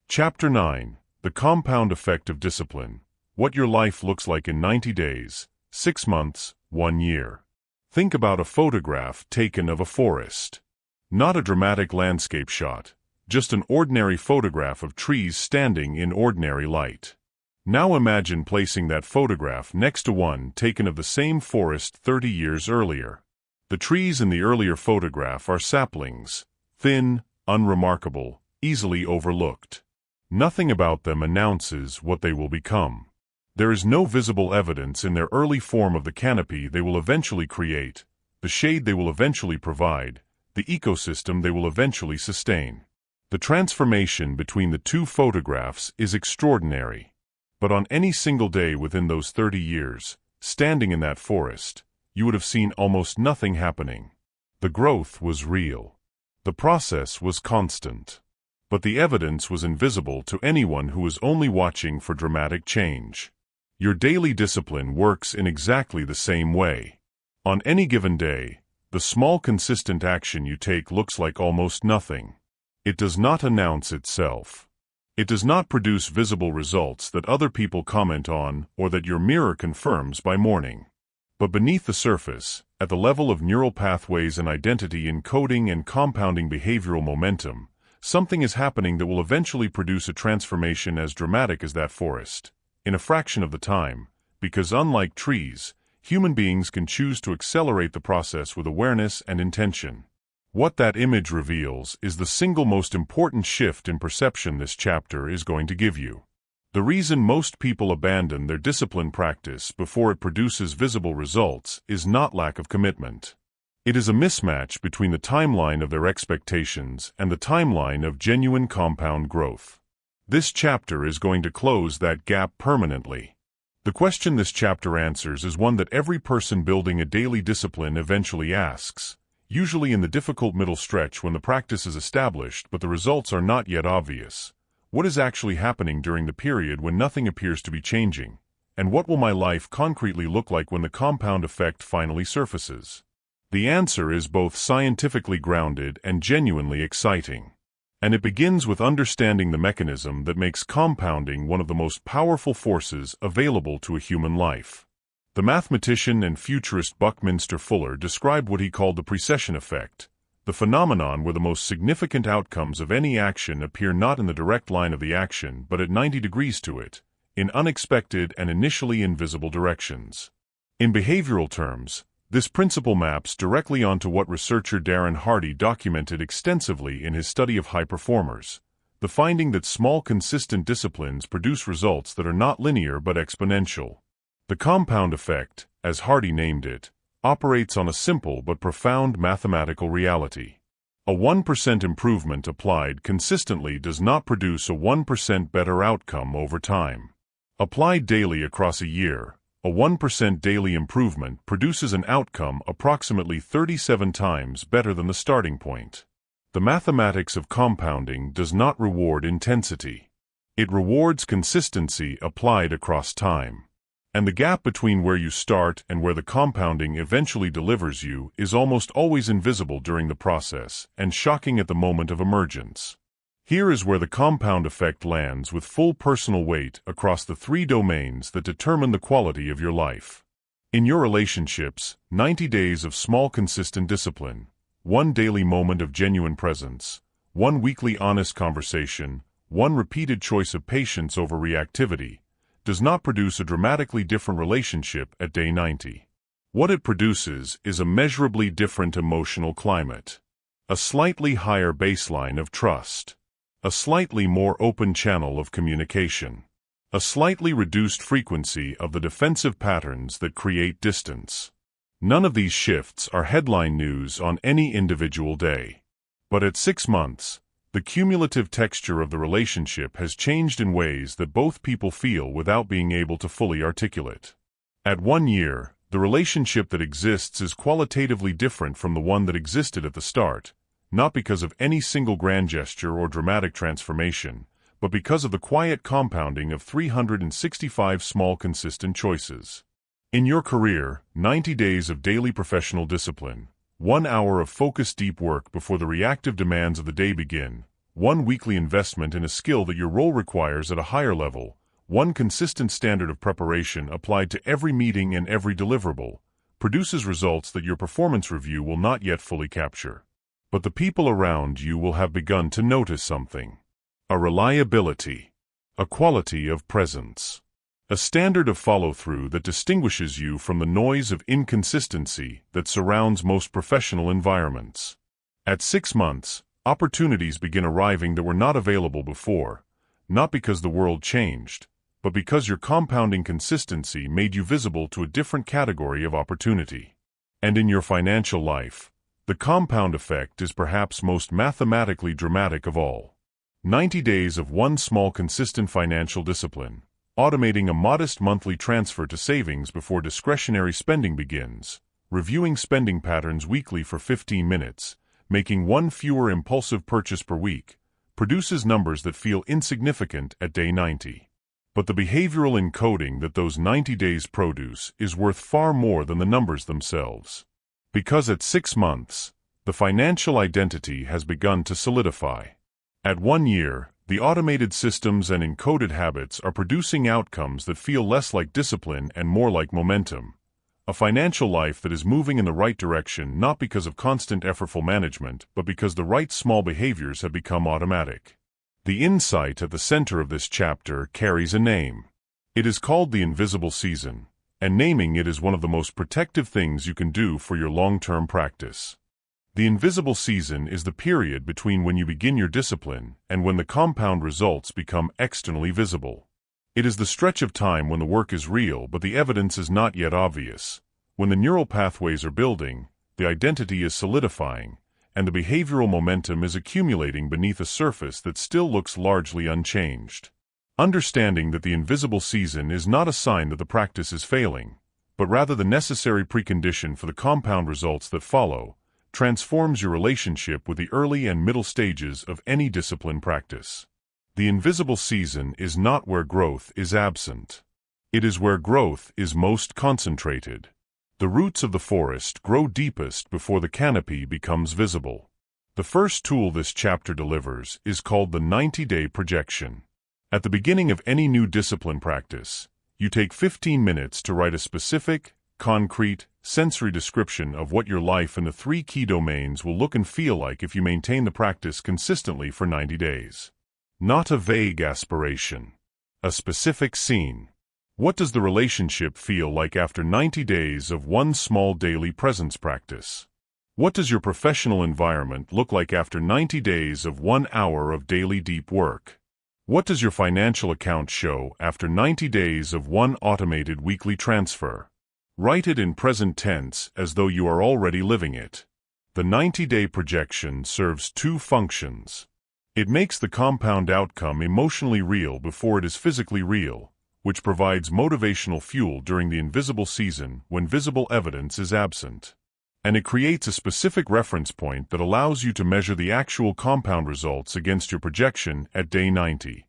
Chapter 9. The Compound Effect of Discipline. What your life looks like in 90 days, 6 months, 1 year. Think about a photograph taken of a forest. Not a dramatic landscape shot, just an ordinary photograph of trees standing in ordinary light. Now imagine placing that photograph next to one taken of the same forest 30 years earlier. The trees in the earlier photograph are saplings, thin, unremarkable, easily overlooked. Nothing about them announces what they will become. There is no visible evidence in their early form of the canopy they will eventually create, the shade they will eventually provide, the ecosystem they will eventually sustain. The transformation between the two photographs is extraordinary. But on any single day within those 30 years, standing in that forest, you would have seen almost nothing happening. The growth was real. The process was constant. But the evidence was invisible to anyone who was only watching for dramatic change. Your daily discipline works in exactly the same way. On any given day, the small consistent action you take looks like almost nothing. It does not announce itself. It does not produce visible results that other people comment on or that your mirror confirms by morning. But beneath the surface, at the level of neural pathways and identity encoding and compounding behavioral momentum, something is happening that will eventually produce a transformation as dramatic as that forest, in a fraction of the time, because unlike trees, human beings can choose to accelerate the process with awareness and intention. What that image reveals is the single most important shift in perception this chapter is going to give you. The reason most people abandon their discipline practice before it produces visible results is not lack of commitment. It is a mismatch between the timeline of their expectations and the timeline of genuine compound growth. This chapter is going to close that gap permanently. The question this chapter answers is one that every person building a daily discipline eventually asks, usually in the difficult middle stretch when the practice is established but the results are not yet obvious. What is actually happening during the period when nothing appears to be changing? And what will my life concretely look like when the compound effect finally surfaces? The answer is both scientifically grounded and genuinely exciting. And it begins with understanding the mechanism that makes compounding one of the most powerful forces available to a human life. The mathematician and futurist Buckminster Fuller described what he called the precession effect, the phenomenon where the most significant outcomes of any action appear not in the direct line of the action but at 90 degrees to it, in unexpected and initially invisible directions. In behavioral terms, this principle maps directly onto what researcher Darren Hardy documented extensively in his study of high performers, the finding that small consistent disciplines produce results that are not linear but exponential. The compound effect, as Hardy named it, operates on a simple but profound mathematical reality. A 1% improvement applied consistently does not produce a 1% better outcome over time. Applied daily across a year, a 1% daily improvement produces an outcome approximately 37 times better than the starting point. The mathematics of compounding does not reward intensity. It rewards consistency applied across time. And the gap between where you start and where the compounding eventually delivers you is almost always invisible during the process and shocking at the moment of emergence. Here is where the compound effect lands with full personal weight across the three domains that determine the quality of your life. In your relationships, 90 days of small consistent discipline, one daily moment of genuine presence, one weekly honest conversation, one repeated choice of patience over reactivity, does not produce a dramatically different relationship at day 90. What it produces is a measurably different emotional climate, a slightly higher baseline of trust, a slightly more open channel of communication, a slightly reduced frequency of the defensive patterns that create distance. None of these shifts are headline news on any individual day. But at 6 months, the cumulative texture of the relationship has changed in ways that both people feel without being able to fully articulate. At 1 year, the relationship that exists is qualitatively different from the one that existed at the start, not because of any single grand gesture or dramatic transformation, but because of the quiet compounding of 365 small consistent choices. In your career, 90 days of daily professional discipline, 1 hour of focused deep work before the reactive demands of the day begin, 1 weekly investment in a skill that your role requires at a higher level, 1 consistent standard of preparation applied to every meeting and every deliverable, produces results that your performance review will not yet fully capture. But the people around you will have begun to notice something. A reliability, a quality of presence, a standard of follow-through that distinguishes you from the noise of inconsistency that surrounds most professional environments. At 6 months, opportunities begin arriving that were not available before, not because the world changed, but because your compounding consistency made you visible to a different category of opportunity. And in your financial life, the compound effect is perhaps most mathematically dramatic of all. 90 days of one small consistent financial discipline, automating a modest monthly transfer to savings before discretionary spending begins, reviewing spending patterns weekly for 15 minutes, making 1 fewer impulsive purchase per week, produces numbers that feel insignificant at day 90. But the behavioral encoding that those 90 days produce is worth far more than the numbers themselves. Because at 6 months, the financial identity has begun to solidify. At 1 year, the automated systems and encoded habits are producing outcomes that feel less like discipline and more like momentum. A financial life that is moving in the right direction not because of constant effortful management, but because the right small behaviors have become automatic. The insight at the center of this chapter carries a name. It is called the invisible season, and naming it is one of the most protective things you can do for your long-term practice. The invisible season is the period between when you begin your discipline and when the compound results become externally visible. It is the stretch of time when the work is real but the evidence is not yet obvious, when the neural pathways are building, the identity is solidifying, and the behavioral momentum is accumulating beneath a surface that still looks largely unchanged. Understanding that the invisible season is not a sign that the practice is failing, but rather the necessary precondition for the compound results that follow, transforms your relationship with the early and middle stages of any discipline practice. The invisible season is not where growth is absent. It is where growth is most concentrated. The roots of the forest grow deepest before the canopy becomes visible. The first tool this chapter delivers is called the 90-day projection. At the beginning of any new discipline practice, you take 15 minutes to write a specific, concrete, sensory description of what your life in the 3 key domains will look and feel like if you maintain the practice consistently for 90 days. Not a vague aspiration. A specific scene. What does the relationship feel like after 90 days of one small daily presence practice? What does your professional environment look like after 90 days of 1 hour of daily deep work? What does your financial account show after 90 days of one automated weekly transfer? Write it in present tense as though you are already living it. The 90-day projection serves 2 functions. It makes the compound outcome emotionally real before it is physically real, which provides motivational fuel during the invisible season when visible evidence is absent. And it creates a specific reference point that allows you to measure the actual compound results against your projection at day 90,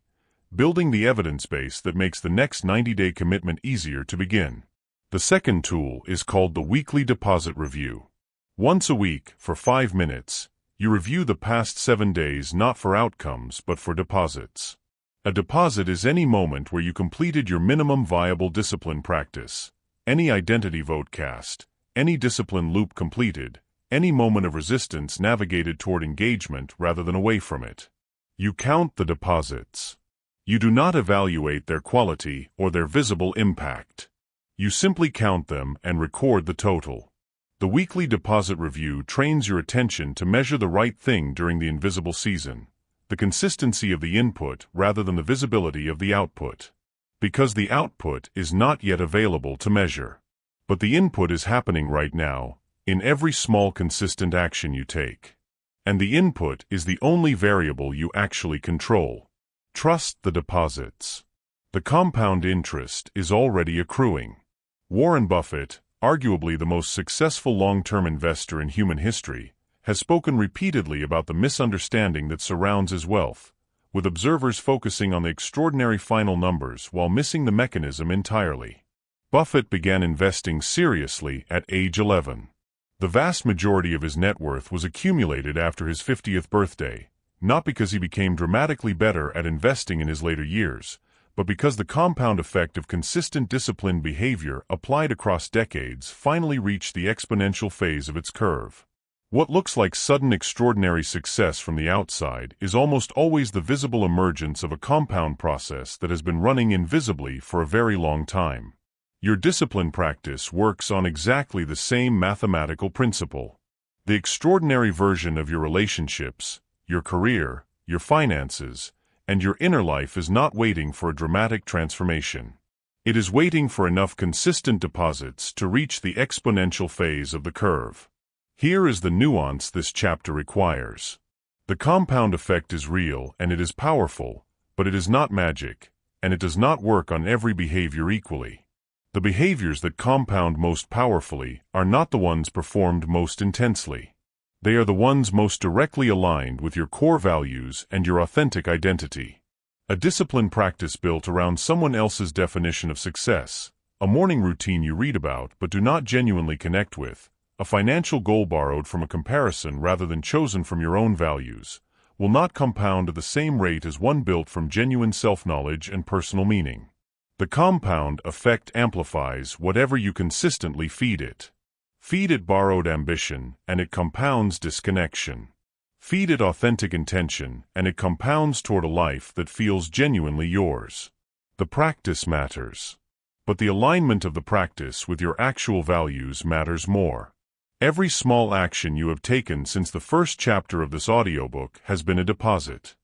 building the evidence base that makes the next 90-day commitment easier to begin. The second tool is called the weekly deposit review. Once a week, for 5 minutes, you review the past 7 days not for outcomes but for deposits. A deposit is any moment where you completed your minimum viable discipline practice, any identity vote cast, any discipline loop completed, any moment of resistance navigated toward engagement rather than away from it. You count the deposits. You do not evaluate their quality or their visible impact. You simply count them and record the total. The weekly deposit review trains your attention to measure the right thing during the invisible season, the consistency of the input rather than the visibility of the output. Because the output is not yet available to measure. But the input is happening right now, in every small consistent action you take. And the input is the only variable you actually control. Trust the deposits. The compound interest is already accruing. Warren Buffett, arguably the most successful long-term investor in human history, has spoken repeatedly about the misunderstanding that surrounds his wealth, with observers focusing on the extraordinary final numbers while missing the mechanism entirely. Buffett began investing seriously at age 11. The vast majority of his net worth was accumulated after his 50th birthday, not because he became dramatically better at investing in his later years, but because the compound effect of consistent disciplined behavior applied across decades finally reached the exponential phase of its curve. What looks like sudden extraordinary success from the outside is almost always the visible emergence of a compound process that has been running invisibly for a very long time. Your discipline practice works on exactly the same mathematical principle. The extraordinary version of your relationships, your career, your finances, and your inner life is not waiting for a dramatic transformation. It is waiting for enough consistent deposits to reach the exponential phase of the curve. Here is the nuance this chapter requires. The compound effect is real and it is powerful, but it is not magic, and it does not work on every behavior equally. The behaviors that compound most powerfully are not the ones performed most intensely. They are the ones most directly aligned with your core values and your authentic identity. A discipline practice built around someone else's definition of success, a morning routine you read about but do not genuinely connect with, a financial goal borrowed from a comparison rather than chosen from your own values, will not compound at the same rate as one built from genuine self-knowledge and personal meaning. The compound effect amplifies whatever you consistently feed it. Feed it borrowed ambition, and it compounds disconnection. Feed it authentic intention, and it compounds toward a life that feels genuinely yours. The practice matters. But the alignment of the practice with your actual values matters more. Every small action you have taken since the first chapter of this audiobook has been a deposit.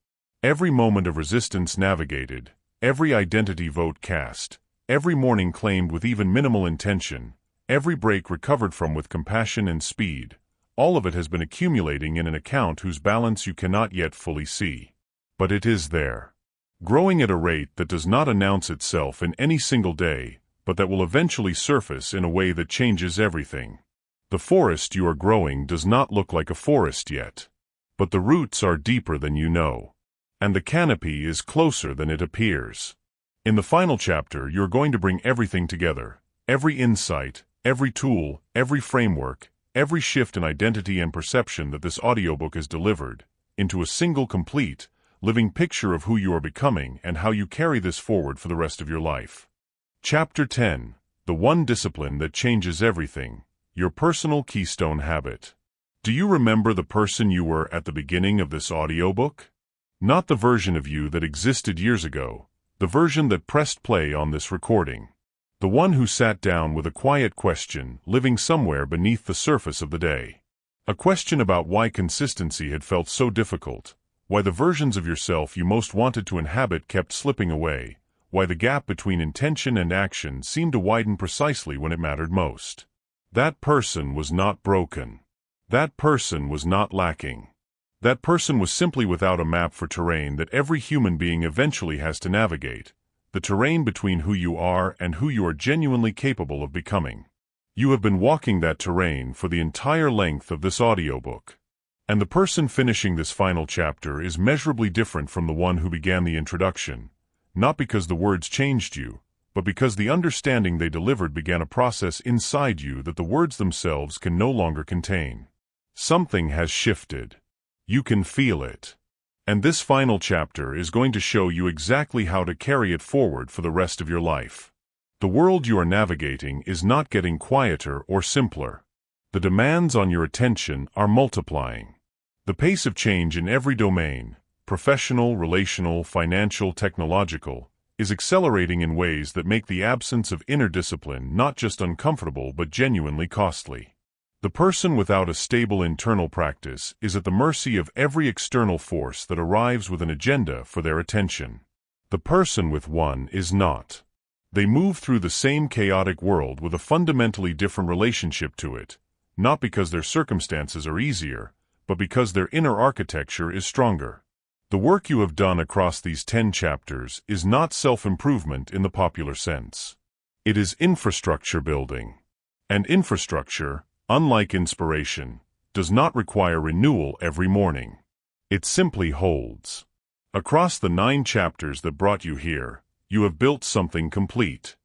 Every moment of resistance navigated, every identity vote cast, every morning claimed with even minimal intention, every break recovered from with compassion and speed, all of it has been accumulating in an account whose balance you cannot yet fully see. But it is there. Growing at a rate that does not announce itself in any single day, but that will eventually surface in a way that changes everything. The forest you are growing does not look like a forest yet. But the roots are deeper than you know. And the canopy is closer than it appears. In the final chapter, you're going to bring everything together. Every insight, every tool, every framework, every shift in identity and perception that this audiobook has delivered, into a single complete, living picture of who you are becoming and how you carry this forward for the rest of your life. Chapter 10. The One Discipline That Changes Everything. Your Personal Keystone Habit. Do you remember the person you were at the beginning of this audiobook? Not the version of you that existed years ago, the version that pressed play on this recording. The one who sat down with a quiet question, living somewhere beneath the surface of the day. A question about why consistency had felt so difficult, why the versions of yourself you most wanted to inhabit kept slipping away, why the gap between intention and action seemed to widen precisely when it mattered most. That person was not broken. That person was not lacking. That person was simply without a map for terrain that every human being eventually has to navigate, the terrain between who you are and who you are genuinely capable of becoming. You have been walking that terrain for the entire length of this audiobook. And the person finishing this final chapter is measurably different from the one who began the introduction, not because the words changed you, but because the understanding they delivered began a process inside you that the words themselves can no longer contain. Something has shifted. You can feel it. And this final chapter is going to show you exactly how to carry it forward for the rest of your life. The world you are navigating is not getting quieter or simpler. The demands on your attention are multiplying. The pace of change in every domain, professional, relational, financial, technological, is accelerating in ways that make the absence of inner discipline not just uncomfortable but genuinely costly. The person without a stable internal practice is at the mercy of every external force that arrives with an agenda for their attention. The person with one is not. They move through the same chaotic world with a fundamentally different relationship to it, not because their circumstances are easier, but because their inner architecture is stronger. The work you have done across these 10 chapters is not self-improvement in the popular sense. It is infrastructure building. And infrastructure, unlike inspiration, does not require renewal every morning. It simply holds. Across the 9 chapters that brought you here, you have built something complete.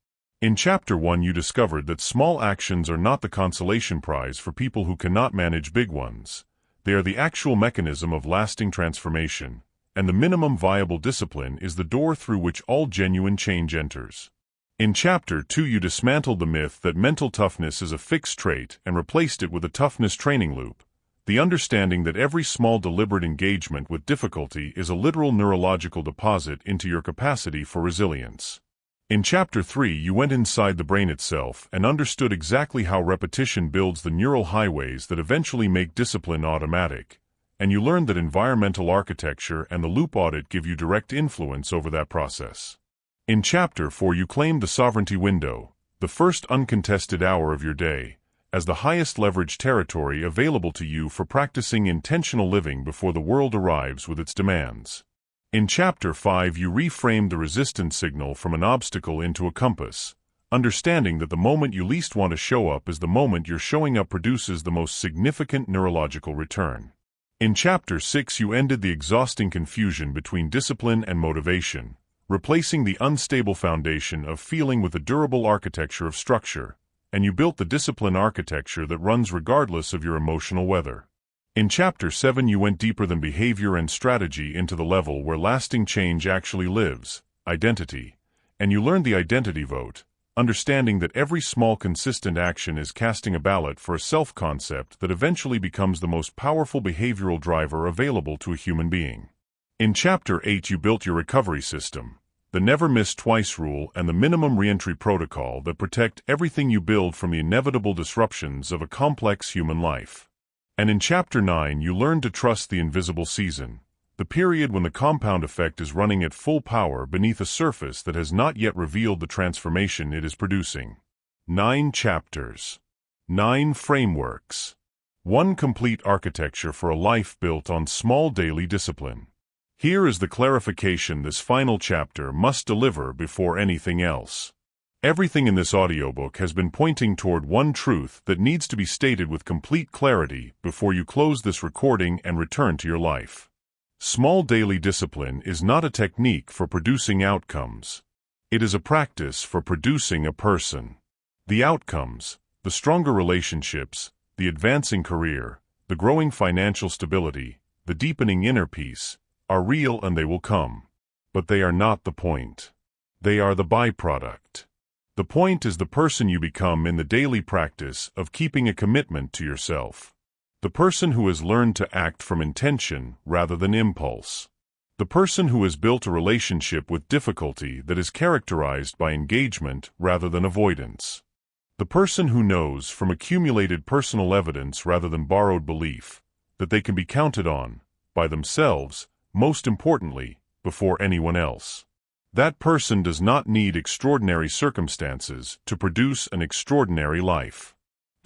In Chapter 1 you discovered that small actions are not the consolation prize for people who cannot manage big ones. They are the actual mechanism of lasting transformation, and the minimum viable discipline is the door through which all genuine change enters. In Chapter 2 you dismantled the myth that mental toughness is a fixed trait and replaced it with a toughness training loop, the understanding that every small deliberate engagement with difficulty is a literal neurological deposit into your capacity for resilience. In Chapter 3 you went inside the brain itself and understood exactly how repetition builds the neural highways that eventually make discipline automatic, and you learned that environmental architecture and the loop audit give you direct influence over that process. In Chapter 4 you claimed the sovereignty window, the first uncontested hour of your day, as the highest leverage territory available to you for practicing intentional living before the world arrives with its demands. In Chapter 5 you reframed the resistance signal from an obstacle into a compass, understanding that the moment you least want to show up is the moment your showing up produces the most significant neurological return. In Chapter 6 you ended the exhausting confusion between discipline and motivation, replacing the unstable foundation of feeling with the durable architecture of structure, and you built the discipline architecture that runs regardless of your emotional weather. In Chapter 7 you went deeper than behavior and strategy into the level where lasting change actually lives, identity, and you learned the identity vote, understanding that every small consistent action is casting a ballot for a self-concept that eventually becomes the most powerful behavioral driver available to a human being. In Chapter 8 you built your recovery system, the never miss twice rule and the minimum reentry protocol that protect everything you build from the inevitable disruptions of a complex human life. And in Chapter 9 you learned to trust the invisible season, the period when the compound effect is running at full power beneath a surface that has not yet revealed the transformation it is producing. 9 chapters. 9 frameworks. 1 complete architecture for a life built on small daily discipline. Here is the clarification this final chapter must deliver before anything else. Everything in this audiobook has been pointing toward one truth that needs to be stated with complete clarity before you close this recording and return to your life. Small daily discipline is not a technique for producing outcomes. It is a practice for producing a person. The outcomes, the stronger relationships, the advancing career, the growing financial stability, the deepening inner peace, are real and they will come. But they are not the point. They are the byproduct. The point is the person you become in the daily practice of keeping a commitment to yourself. The person who has learned to act from intention rather than impulse. The person who has built a relationship with difficulty that is characterized by engagement rather than avoidance. The person who knows from accumulated personal evidence rather than borrowed belief that they can be counted on, by themselves, most importantly, before anyone else. That person does not need extraordinary circumstances to produce an extraordinary life.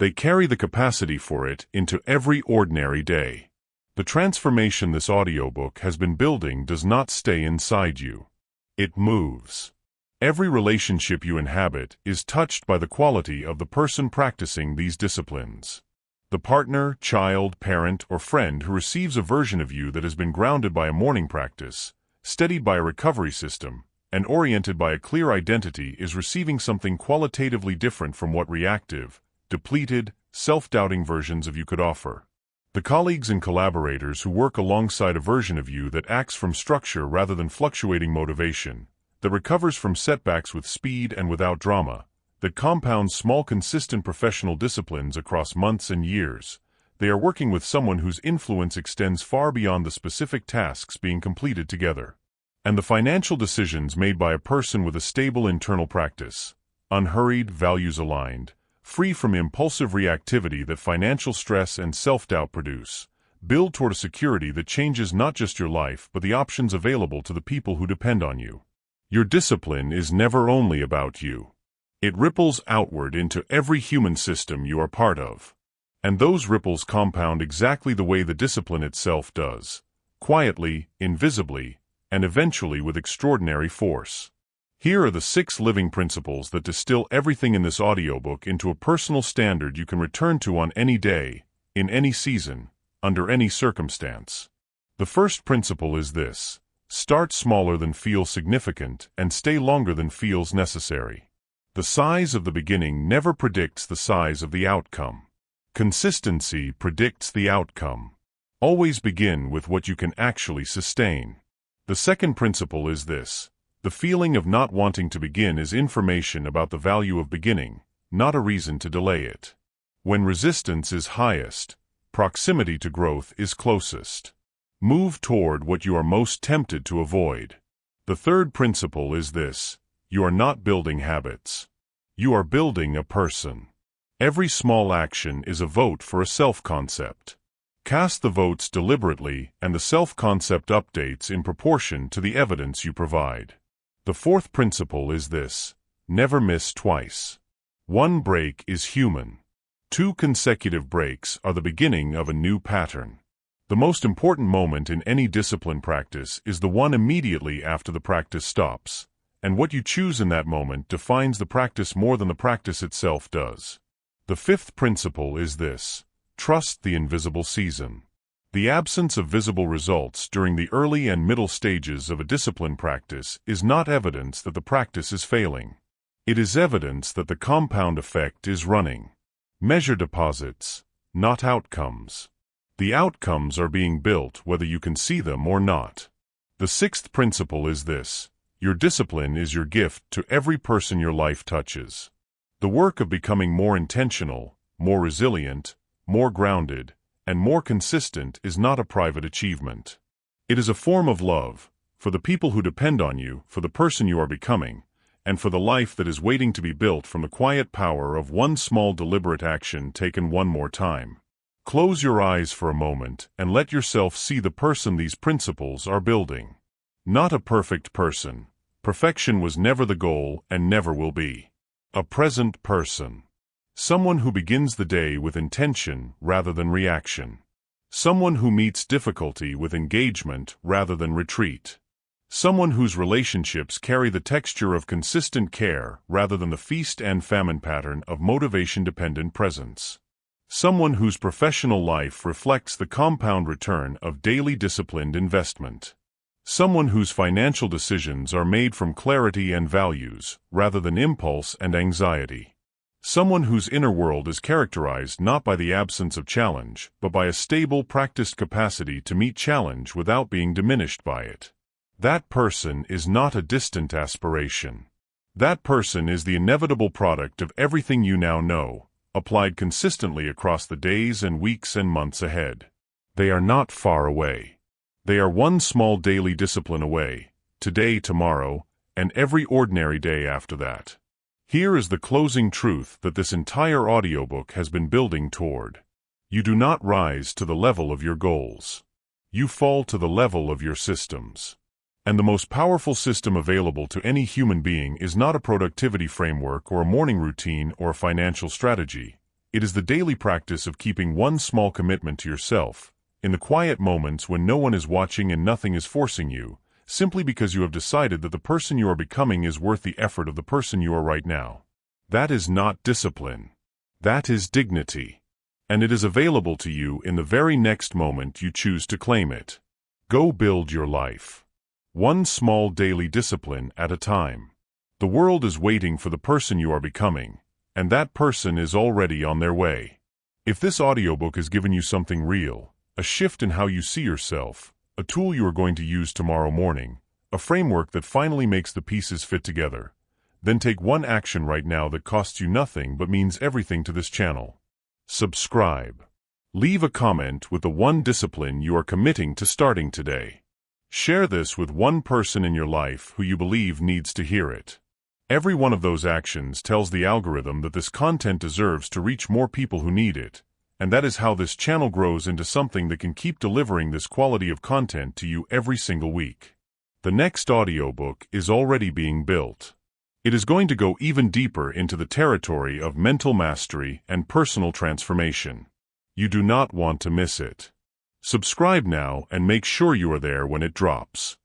They carry the capacity for it into every ordinary day. The transformation this audiobook has been building does not stay inside you. It moves. Every relationship you inhabit is touched by the quality of the person practicing these disciplines. The partner, child, parent, or friend who receives a version of you that has been grounded by a morning practice, steadied by a recovery system, and oriented by a clear identity is receiving something qualitatively different from what reactive, depleted, self-doubting versions of you could offer. The colleagues and collaborators who work alongside a version of you that acts from structure rather than fluctuating motivation, that recovers from setbacks with speed and without drama, that compounds small consistent professional disciplines across months and years, they are working with someone whose influence extends far beyond the specific tasks being completed together. And the financial decisions made by a person with a stable internal practice, unhurried, values-aligned, free from impulsive reactivity that financial stress and self-doubt produce, build toward a security that changes not just your life but the options available to the people who depend on you. Your discipline is never only about you. It ripples outward into every human system you are part of. And those ripples compound exactly the way the discipline itself does, quietly, invisibly, and eventually with extraordinary force. Here are the 6 living principles that distill everything in this audiobook into a personal standard you can return to on any day, in any season, under any circumstance. The first principle is this: start smaller than feels significant and stay longer than feels necessary. The size of the beginning never predicts the size of the outcome. Consistency predicts the outcome. Always begin with what you can actually sustain. The second principle is this: the feeling of not wanting to begin is information about the value of beginning, not a reason to delay it. When resistance is highest, proximity to growth is closest. Move toward what you are most tempted to avoid. The third principle is this: you are not building habits. You are building a person. Every small action is a vote for a self-concept. Cast the votes deliberately and the self-concept updates in proportion to the evidence you provide. The fourth principle is this: never miss twice. 1 break is human. 2 consecutive breaks are the beginning of a new pattern. The most important moment in any discipline practice is the one immediately after the practice stops, and what you choose in that moment defines the practice more than the practice itself does. The fifth principle is this: trust the invisible season. The absence of visible results during the early and middle stages of a discipline practice is not evidence that the practice is failing. It is evidence that the compound effect is running. Measure deposits, not outcomes. The outcomes are being built whether you can see them or not. The sixth principle is this: your discipline is your gift to every person your life touches. The work of becoming more intentional, more resilient, more grounded, and more consistent is not a private achievement. It is a form of love, for the people who depend on you, for the person you are becoming, and for the life that is waiting to be built from the quiet power of one small deliberate action taken one more time. Close your eyes for a moment and let yourself see the person these principles are building. Not a perfect person. Perfection was never the goal and never will be. A present person. Someone who begins the day with intention rather than reaction. Someone who meets difficulty with engagement rather than retreat. Someone whose relationships carry the texture of consistent care rather than the feast and famine pattern of motivation-dependent presence. Someone whose professional life reflects the compound return of daily disciplined investment. Someone whose financial decisions are made from clarity and values rather than impulse and anxiety. Someone whose inner world is characterized not by the absence of challenge, but by a stable, practiced capacity to meet challenge without being diminished by it. That person is not a distant aspiration. That person is the inevitable product of everything you now know, applied consistently across the days and weeks and months ahead. They are not far away. They are one small daily discipline away, today, tomorrow, and every ordinary day after that. Here is the closing truth that this entire audiobook has been building toward. You do not rise to the level of your goals. You fall to the level of your systems. And the most powerful system available to any human being is not a productivity framework or a morning routine or a financial strategy. It is the daily practice of keeping one small commitment to yourself, in the quiet moments when no one is watching and nothing is forcing you, simply because you have decided that the person you are becoming is worth the effort of the person you are right now. That is not discipline. That is dignity. And it is available to you in the very next moment you choose to claim it. Go build your life. One small daily discipline at a time. The world is waiting for the person you are becoming, and that person is already on their way. If this audiobook has given you something real, a shift in how you see yourself, a tool you are going to use tomorrow morning, a framework that finally makes the pieces fit together, then take one action right now that costs you nothing but means everything to this channel. Subscribe. Leave a comment with the one discipline you are committing to starting today. Share this with one person in your life who you believe needs to hear it. Every one of those actions tells the algorithm that this content deserves to reach more people who need it, and that is how this channel grows into something that can keep delivering this quality of content to you every single week. The next audiobook is already being built. It is going to go even deeper into the territory of mental mastery and personal transformation. You do not want to miss it. Subscribe now and make sure you are there when it drops.